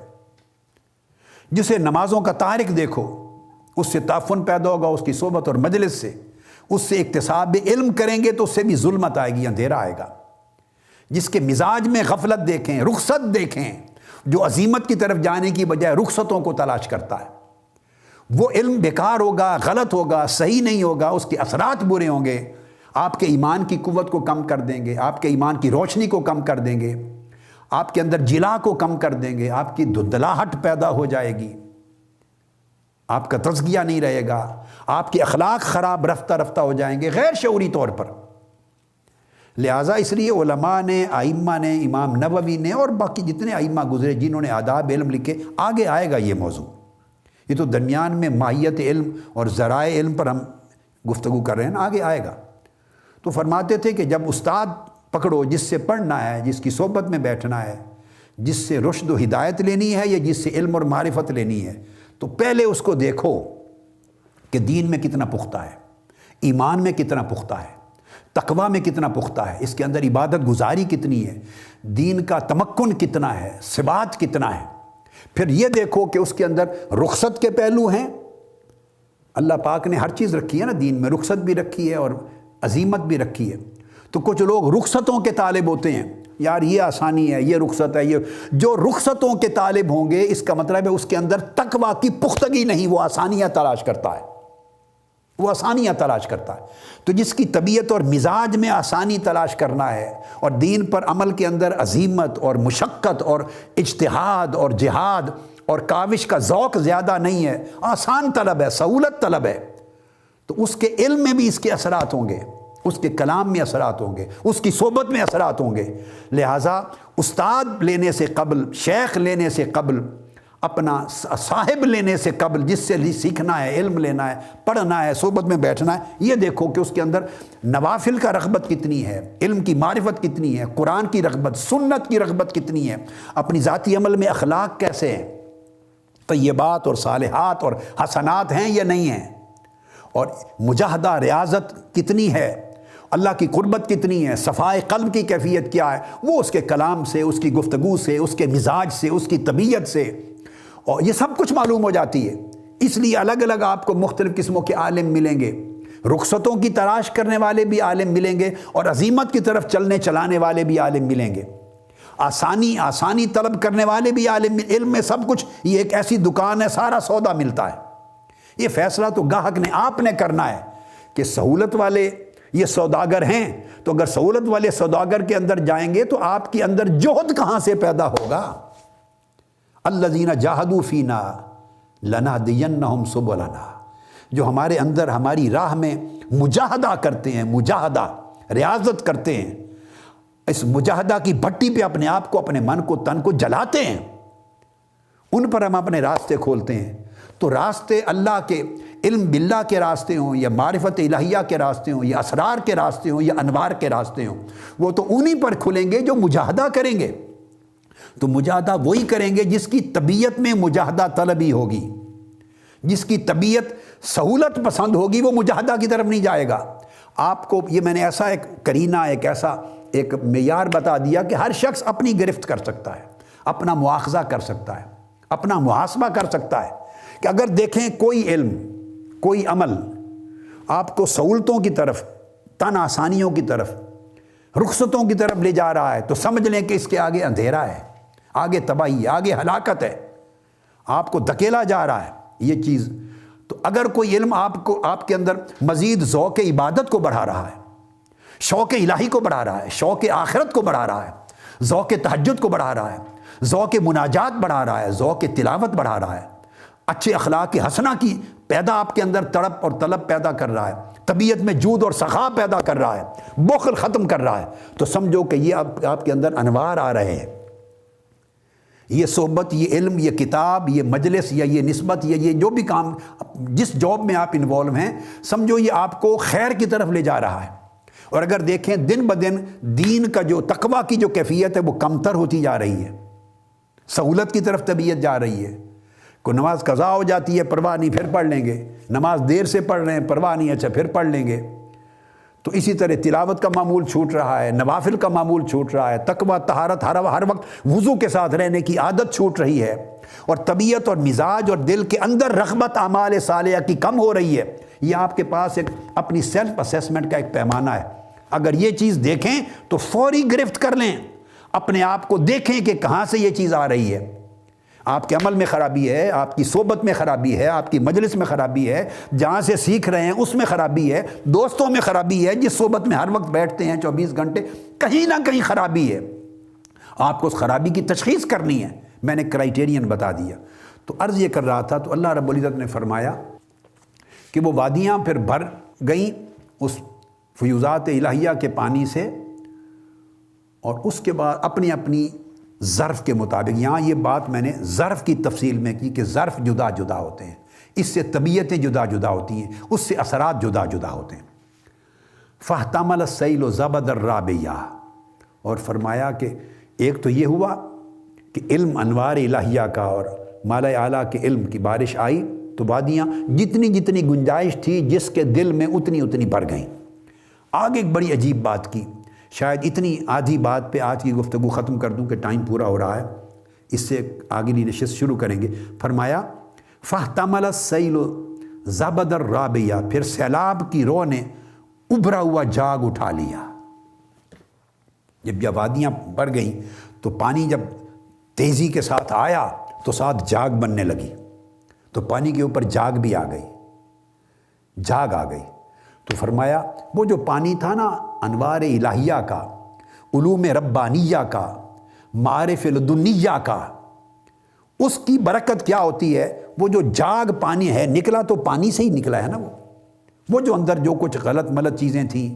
جسے نمازوں کا تارک دیکھو، اس سے تعفن پیدا ہوگا، اس کی صحبت اور مجلس سے۔ اس سے اکتساب علم کریں گے تو اس سے بھی ظلمت آئے گی، اندھیرا آئے گا۔ جس کے مزاج میں غفلت دیکھیں، رخصت دیکھیں، جو عزیمت کی طرف جانے کی بجائے رخصتوں کو تلاش کرتا ہے، وہ علم بیکار ہوگا، غلط ہوگا، صحیح نہیں ہوگا، اس کے اثرات برے ہوں گے، آپ کے ایمان کی قوت کو کم کر دیں گے، آپ کے ایمان کی روشنی کو کم کر دیں گے، آپ کے اندر جلا کو کم کر دیں گے، آپ کی دھندلاہٹ پیدا ہو جائے گی، آپ کا تزکیہ نہیں رہے گا، آپ کے اخلاق خراب رفتہ رفتہ ہو جائیں گے غیر شعوری طور پر۔ لہٰذا اس لیے علماء نے، ائمہ نے، امام نووی نے اور باقی جتنے ائمہ گزرے جنہوں نے آداب علم لکھے، آگے آئے گا یہ موضوع۔ یہ تو درمیان میں ماہیت علم اور ذرائع علم پر ہم گفتگو کر رہے ہیں، آگے آئے گا۔ تو فرماتے تھے کہ جب استاد پکڑو، جس سے پڑھنا ہے، جس کی صحبت میں بیٹھنا ہے، جس سے رشد و ہدایت لینی ہے یا جس سے علم اور معرفت لینی ہے، تو پہلے اس کو دیکھو کہ دین میں کتنا پختہ ہے، ایمان میں کتنا پختہ ہے، تقوی میں کتنا پختہ ہے، اس کے اندر عبادت گزاری کتنی ہے، دین کا تمکن کتنا ہے، ثبات کتنا ہے۔ پھر یہ دیکھو کہ اس کے اندر رخصت کے پہلو ہیں۔ اللہ پاک نے ہر چیز رکھی ہے نا دین میں، رخصت بھی رکھی ہے اور عزیمت بھی رکھی ہے۔ تو کچھ لوگ رخصتوں کے طالب ہوتے ہیں، یار یہ آسانی ہے، یہ رخصت ہے، یہ جو رخصتوں کے طالب ہوں گے، اس کا مطلب ہے اس کے اندر تقویٰ کی پختگی نہیں، وہ آسانیاں تلاش کرتا ہے، وہ آسانیاں تلاش کرتا ہے۔ تو جس کی طبیعت اور مزاج میں آسانی تلاش کرنا ہے اور دین پر عمل کے اندر عزیمت اور مشقت اور اجتہاد اور جہاد اور کاوش کا ذوق زیادہ نہیں ہے، آسان طلب ہے، سہولت طلب ہے، تو اس کے علم میں بھی اس کے اثرات ہوں گے، اس کے کلام میں اثرات ہوں گے، اس کی صحبت میں اثرات ہوں گے۔ لہٰذا استاد لینے سے قبل، شیخ لینے سے قبل، اپنا صاحب لینے سے قبل، جس سے سیکھنا ہے، علم لینا ہے، پڑھنا ہے، صحبت میں بیٹھنا ہے، یہ دیکھو کہ اس کے اندر نوافل کا رغبت کتنی ہے، علم کی معرفت کتنی ہے، قرآن کی رغبت، سنت کی رغبت کتنی ہے، اپنی ذاتی عمل میں اخلاق کیسے ہیں، طیبات اور صالحات اور حسنات ہیں یا نہیں ہیں، اور مجاہدہ ریاضت کتنی ہے، اللہ کی قربت کتنی ہے، صفائے قلب کی کیفیت کیا ہے، وہ اس کے کلام سے، اس کی گفتگو سے، اس کے مزاج سے، اس کی طبیعت سے، اور یہ سب کچھ معلوم ہو جاتی ہے۔ اس لیے الگ الگ آپ کو مختلف قسموں کے عالم ملیں گے، رخصتوں کی تلاش کرنے والے بھی عالم ملیں گے اور عزیمت کی طرف چلنے چلانے والے بھی عالم ملیں گے، آسانی طلب کرنے والے بھی عالم۔ علم میں سب کچھ، یہ ایک ایسی دکان ہے، سارا سودا ملتا ہے۔ یہ فیصلہ تو گاہک نے، آپ نے کرنا ہے کہ سہولت والے یہ سوداگر ہیں، تو اگر سہولت والے سوداگر کے اندر جائیں گے تو آپ کے اندر جوہد کہاں سے پیدا ہوگا؟ الذین جاہدوا فینا لنہدینہم سبلنا، جو ہمارے اندر ہماری راہ میں مجاہدہ کرتے ہیں، مجاہدہ ریاضت کرتے ہیں، اس مجاہدہ کی بھٹی پہ اپنے آپ کو، اپنے من کو، تن کو جلاتے ہیں، ان پر ہم اپنے راستے کھولتے ہیں۔ تو راستے اللہ کے، علم باللہ کے راستے ہوں یا معرفت الہیہ کے راستے ہوں یا اسرار کے راستے ہوں یا انوار کے راستے ہوں، وہ تو انہی پر کھلیں گے جو مجاہدہ کریں گے۔ تو مجاہدہ وہی کریں گے جس کی طبیعت میں مجاہدہ طلبی ہوگی، جس کی طبیعت سہولت پسند ہوگی، وہ مجاہدہ کی طرف نہیں جائے گا۔ آپ کو یہ میں نے ایسا ایک کرینہ، ایک معیار بتا دیا کہ ہر شخص اپنی گرفت کر سکتا ہے، اپنا مواخذہ کر سکتا ہے، اپنا محاسبہ کر سکتا ہے، کہ اگر دیکھیں کوئی علم، کوئی عمل آپ کو سہولتوں کی طرف، تن آسانیوں کی طرف، رخصتوں کی طرف لے جا رہا ہے، تو سمجھ لیں کہ اس کے آگے اندھیرا ہے، آگے تباہی ہے، آگے ہلاکت ہے، آپ کو دھکیلا جا رہا ہے یہ چیز۔ تو اگر کوئی علم آپ کے اندر مزید ذوق عبادت کو بڑھا رہا ہے، شوق الہی کو بڑھا رہا ہے، شوق آخرت کو بڑھا رہا ہے، ذوق تہجد کو بڑھا رہا ہے، ذوق مناجات بڑھا رہا ہے، ذوق تلاوت بڑھا رہا ہے، اچھے اخلاق حسنہ کی پیدا آپ کے اندر تڑپ اور طلب پیدا کر رہا ہے، طبیعت میں جود اور سخا پیدا کر رہا ہے، بخل ختم کر رہا ہے، تو سمجھو کہ یہ آپ کے اندر انوار آ رہے ہیں۔ یہ صحبت، یہ علم، یہ کتاب، یہ مجلس یا یہ نسبت یا یہ جو بھی کام، جس جاب میں آپ انوالو ہیں، سمجھو یہ آپ کو خیر کی طرف لے جا رہا ہے۔ اور اگر دیکھیں دن بدن دین کا جو تقویٰ کی جو کیفیت ہے وہ کمتر ہوتی جا رہی ہے، سہولت کی طرف طبیعت جا رہی ہے۔ کوئی نماز قضا ہو جاتی ہے، پرواہ نہیں، پھر پڑھ لیں گے، نماز دیر سے پڑھ رہے ہیں، پرواہ نہیں، اچھا پھر پڑھ لیں گے۔ تو اسی طرح تلاوت کا معمول چھوٹ رہا ہے، نوافل کا معمول چھوٹ رہا ہے، تقویٰ طہارت ہر وقت وضو کے ساتھ رہنے کی عادت چھوٹ رہی ہے، اور طبیعت اور مزاج اور دل کے اندر رغبت اعمال صالحہ کی کم ہو رہی ہے۔ یہ آپ کے پاس ایک اپنی سیلف اسیسمنٹ کا ایک پیمانہ ہے۔ اگر یہ چیز دیکھیں تو فوری گرفت کر لیں، اپنے آپ کو دیکھیں کہ کہاں سے یہ چیز آ رہی ہے۔ آپ کے عمل میں خرابی ہے، آپ کی صحبت میں خرابی ہے، آپ کی مجلس میں خرابی ہے، جہاں سے سیکھ رہے ہیں اس میں خرابی ہے، دوستوں میں خرابی ہے، جس صحبت میں ہر وقت بیٹھتے ہیں 24 گھنٹے، کہیں نہ کہیں خرابی ہے۔ آپ کو اس خرابی کی تشخیص کرنی ہے۔ میں نے کرائیٹیرین بتا دیا۔ تو عرض یہ کر رہا تھا، تو اللہ رب العزت نے فرمایا کہ وہ وادیاں پھر بھر گئیں اس فیوزات الہیہ کے پانی سے، اور اس کے بعد اپنی اپنی ظرف کے مطابق، یہاں یہ بات میں نے ظرف کی تفصیل میں کی کہ ظرف جدا جدا ہوتے ہیں، اس سے طبیعتیں جدا جدا ہوتی ہیں، اس سے اثرات جدا جدا ہوتے ہیں۔ فاحتمل السیل زبد الرابیہ، اور فرمایا کہ ایک تو یہ ہوا کہ علم انوار الہیہ کا اور مالا اعلیٰ کے علم کی بارش آئی، تو وادیاں جتنی جتنی گنجائش تھی جس کے دل میں اتنی بڑھ گئیں۔ آگے ایک بڑی عجیب بات کی، شاید اتنی آدھی بات پہ آج کی گفتگو ختم کر دوں کہ ٹائم پورا ہو رہا ہے، اس سے آگے نشست شروع کریں گے۔ فرمایا فاحتمل السیل زبد الرابیہ، پھر سیلاب کی رو نے ابھرا ہوا جاگ اٹھا لیا۔ جب وادیاں بڑھ گئیں تو پانی جب تیزی کے ساتھ آیا تو ساتھ جاگ بننے لگی، تو پانی کے اوپر جاگ بھی آ گئی، جاگ آ گئی۔ تو فرمایا وہ جو پانی تھا نا انوار الہیہ کا، علوم ربانیہ کا، معارف لدنیہ کا، اس کی برکت کیا ہوتی ہے؟ وہ جو جاگ پانی ہے، نکلا تو پانی سے ہی نکلا ہے نا، وہ جو اندر جو کچھ غلط ملت چیزیں تھیں،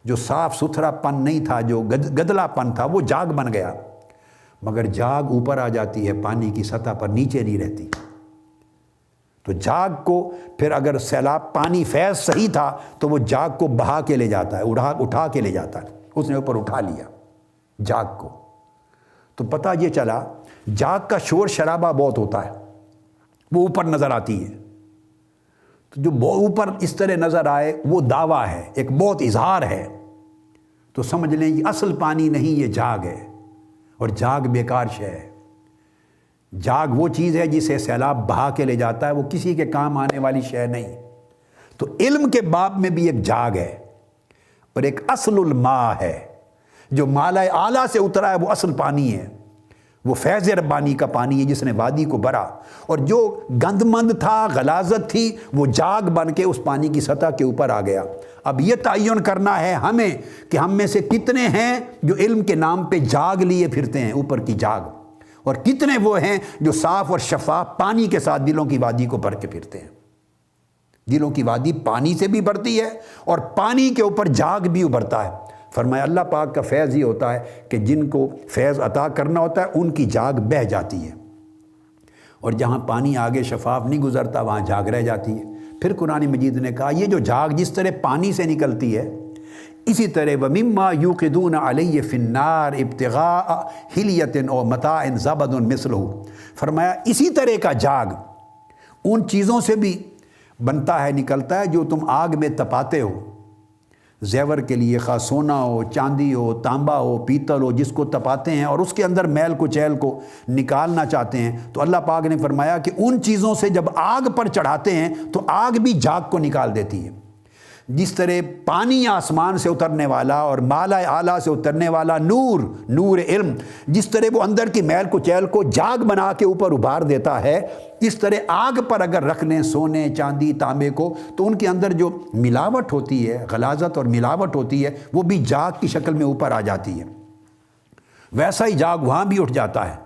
جو صاف ستھرا پن نہیں تھا، جو گدلا پن تھا، وہ جاگ بن گیا۔ مگر جاگ اوپر آ جاتی ہے، پانی کی سطح پر نیچے نہیں رہتی۔ تو جاگ کو پھر اگر سیلاب پانی فیض صحیح تھا تو وہ جاگ کو بہا کے لے جاتا ہے، اٹھا کے لے جاتا ہے، اس نے اوپر اٹھا لیا جاگ کو۔ تو پتہ یہ چلا جاگ کا شور شرابہ بہت ہوتا ہے، وہ اوپر نظر آتی ہے، تو جو اوپر اس طرح نظر آئے وہ دعویٰ ہے، ایک بہت اظہار ہے، تو سمجھ لیں کہ اصل پانی نہیں، یہ جاگ ہے، اور جاگ بیکار شے ہے۔ جاگ وہ چیز ہے جسے سیلاب بہا کے لے جاتا ہے، وہ کسی کے کام آنے والی شے نہیں۔ تو علم کے باب میں بھی ایک جاگ ہے، اور ایک اصل الماء ہے، جو مالا اعلیٰ سے اترا ہے، وہ اصل پانی ہے، وہ فیض ربانی کا پانی ہے جس نے وادی کو بھرا، اور جو گند مند تھا، غلاظت تھی، وہ جاگ بن کے اس پانی کی سطح کے اوپر آ گیا۔ اب یہ تعین کرنا ہے ہمیں کہ ہم میں سے کتنے ہیں جو علم کے نام پہ جاگ لیے پھرتے ہیں، اوپر کی جاگ، اور کتنے وہ ہیں جو صاف اور شفاف پانی کے ساتھ دلوں کی وادی کو بھر کے پھرتے ہیں۔ دلوں کی وادی پانی سے بھی بھرتی ہے، اور پانی کے اوپر جاگ بھی ابھرتا ہے۔ فرمایا اللہ پاک کا فیض ہی ہوتا ہے کہ جن کو فیض عطا کرنا ہوتا ہے ان کی جاگ بہہ جاتی ہے، اور جہاں پانی آگے شفاف نہیں گزرتا وہاں جاگ رہ جاتی ہے۔ پھر قرآن مجید نے کہا یہ جو جاگ جس طرح پانی سے نکلتی ہے، اسی طرح وَمِمَّا يُوقِدُونَ عَلَيْهِ فِي النَّارِ ابْتِغَاءَ حِلْيَةٍ أَوْ مَتَاعٍ زَبَدٌ مِثْلُهُ، فرمایا اسی طرح کا جاگ ان چیزوں سے بھی بنتا ہے، نکلتا ہے جو تم آگ میں تپاتے ہو، زیور کے لیے، خواہ سونا ہو، چاندی ہو، تانبا ہو، پیتل ہو، جس کو تپاتے ہیں اور اس کے اندر میل کچیل کو نکالنا چاہتے ہیں، تو اللہ پاک نے فرمایا کہ ان چیزوں سے جب آگ پر چڑھاتے ہیں تو آگ بھی جاگ کو نکال دیتی ہے۔ جس طرح پانی آسمان سے اترنے والا اور مالا اعلیٰ سے اترنے والا نور علم، جس طرح وہ اندر کی میل کچیل کو جاگ بنا کے اوپر ابھار دیتا ہے، اس طرح آگ پر اگر رکھ لیں سونے، چاندی، تانبے کو، تو ان کے اندر جو ملاوٹ ہوتی ہے، غلاظت اور ملاوٹ ہوتی ہے، وہ بھی جاگ کی شکل میں اوپر آ جاتی ہے۔ ویسا ہی جاگ وہاں بھی اٹھ جاتا ہے۔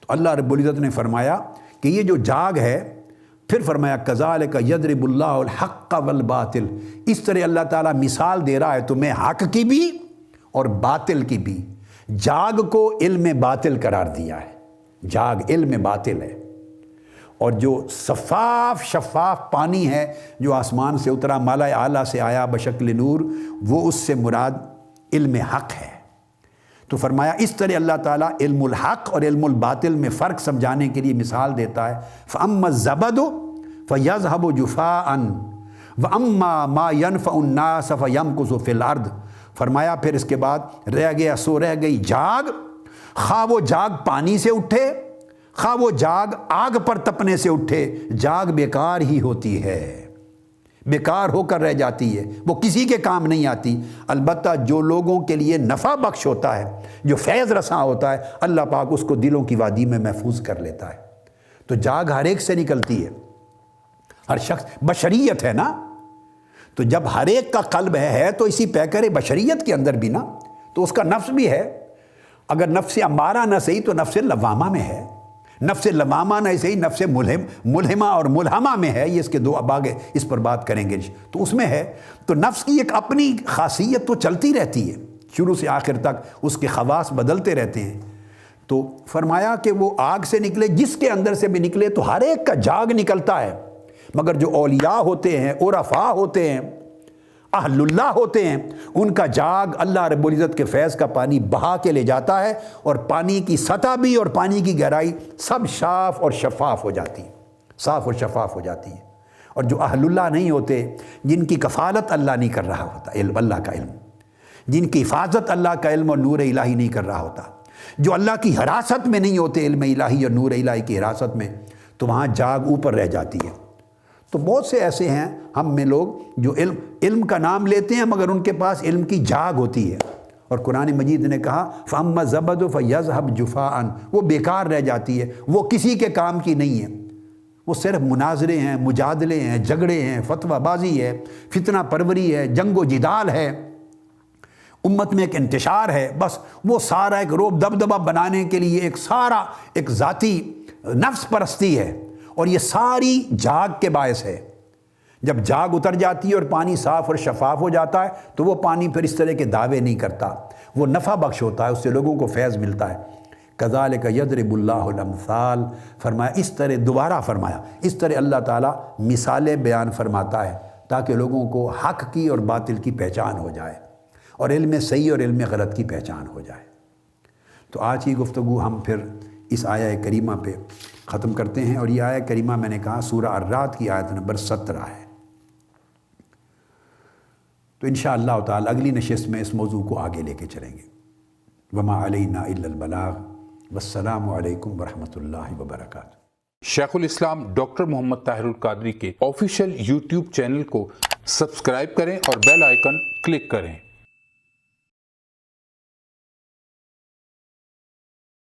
تو اللہ رب العزت نے فرمایا کہ یہ جو جاگ ہے، پھر فرمایا کذالک یضرب اللہ الحق والباطل، اس طرح اللہ تعالیٰ مثال دے رہا ہے تمہیں حق کی بھی اور باطل کی بھی۔ جاگ کو علم باطل قرار دیا ہے، جاگ علم باطل ہے، اور جو صفاف شفاف پانی ہے جو آسمان سے اترا، مالا اعلیٰ سے آیا بشکل نور، وہ اس سے مراد علم حق ہے۔ تو فرمایا اس طرح اللہ تعالیٰ علم الحق اور علم الباطل میں فرق سمجھانے کے لیے مثال دیتا ہے۔ فَأَمَّا الزَّبَدُ فَيَذْهَبُ جُفَاءً وَأَمَّا مَا يَنْفَعُ النَّاسَ فَيَمْكُثُ فِي الْأَرْضِ، فرمایا پھر اس کے بعد رہ گئی جاگ، خواہ وہ جاگ پانی سے اٹھے، خواہ وہ جاگ آگ پر تپنے سے اٹھے، جاگ بیکار ہی ہوتی ہے، بیکار ہو کر رہ جاتی ہے، وہ کسی کے کام نہیں آتی۔ البتہ جو لوگوں کے لیے نفع بخش ہوتا ہے، جو فیض رساں ہوتا ہے، اللہ پاک اس کو دلوں کی وادی میں محفوظ کر لیتا ہے۔ تو جاگ ہر ایک سے نکلتی ہے، ہر شخص، بشریت ہے نا، تو جب ہر ایک کا قلب ہے تو اسی پیکر بشریت کے اندر بھی نا، تو اس کا نفس بھی ہے۔ اگر نفس امارہ نہ صحیح تو نفس لوامہ میں ہے، نفس لوامہ نہ صحیح نفس ملہمہ اور ملہمہ میں ہے، یہ اس کے دو اباغ اس پر بات کریں گے، تو اس میں ہے۔ تو نفس کی ایک اپنی خاصیت تو چلتی رہتی ہے، شروع سے آخر تک اس کے خواص بدلتے رہتے ہیں۔ تو فرمایا کہ وہ آگ سے نکلے، جس کے اندر سے بھی نکلے، تو ہر ایک کا جاگ نکلتا ہے، مگر جو اولیاء ہوتے ہیں، عرفاء ہوتے ہیں، اہل اللہ ہوتے ہیں، ان کا جاگ اللہ رب العزت کے فیض کا پانی بہا کے لے جاتا ہے، اور پانی کی سطح بھی اور پانی کی گہرائی سب صاف اور شفاف ہو جاتی ہے، صاف اور شفاف ہو جاتی ہے۔ اور جو اہل اللہ نہیں ہوتے، جن کی کفالت اللہ نہیں کر رہا ہوتا، علم اللہ کا علم، جن کی حفاظت اللہ کا علم اور نور الہی نہیں کر رہا ہوتا، جو اللہ کی حراست میں نہیں ہوتے، علم الہی اور نور الہی کی حراست میں، تو وہاں جاگ اوپر رہ جاتی ہے۔ تو بہت سے ایسے ہیں ہم میں لوگ جو علم کا نام لیتے ہیں، مگر ان کے پاس علم کی جاگ ہوتی ہے، اور قرآن مجید نے کہا فَأَمَّا الزَّبَدُ فَيَذْهَبْ جُفَاءً، وہ بیکار رہ جاتی ہے، وہ کسی کے کام کی نہیں ہے، وہ صرف مناظرے ہیں، مجادلے ہیں، جھگڑے ہیں، فتویٰ بازی ہے، فتنہ پروری ہے، جنگ و جدال ہے، امت میں ایک انتشار ہے، بس وہ سارا ایک روب دبدبہ بنانے کے لیے ایک ذاتی نفس پرستی ہے، اور یہ ساری جاگ کے باعث ہے۔ جب جاگ اتر جاتی ہے اور پانی صاف اور شفاف ہو جاتا ہے، تو وہ پانی پھر اس طرح کے دعوے نہیں کرتا، وہ نفع بخش ہوتا ہے، اس سے لوگوں کو فیض ملتا ہے۔ کذالک یضرب اللہ الامثال، فرمایا اس طرح، دوبارہ فرمایا اس طرح اللہ تعالیٰ مثالیں بیان فرماتا ہے، تاکہ لوگوں کو حق کی اور باطل کی پہچان ہو جائے، اور علم صحیح اور علم غلط کی پہچان ہو جائے۔ تو آج کی گفتگو ہم پھر اس آیہ کریمہ پہ ختم کرتے ہیں، اور یہ آیہ کریمہ میں نے کہا سورہ الرعد کی آیت نمبر 17 ہے۔ تو انشاءاللہ تعالی اگلی نشست میں اس موضوع کو آگے لے کے چلیں گے۔ وما علینا الا البلاغ، والسلام علیکم ورحمۃ اللہ وبرکاتہ۔ شیخ الاسلام ڈاکٹر محمد طاہر القادری کے آفیشیل یوٹیوب چینل کو سبسکرائب کریں اور بیل آئیکن کلک کریں۔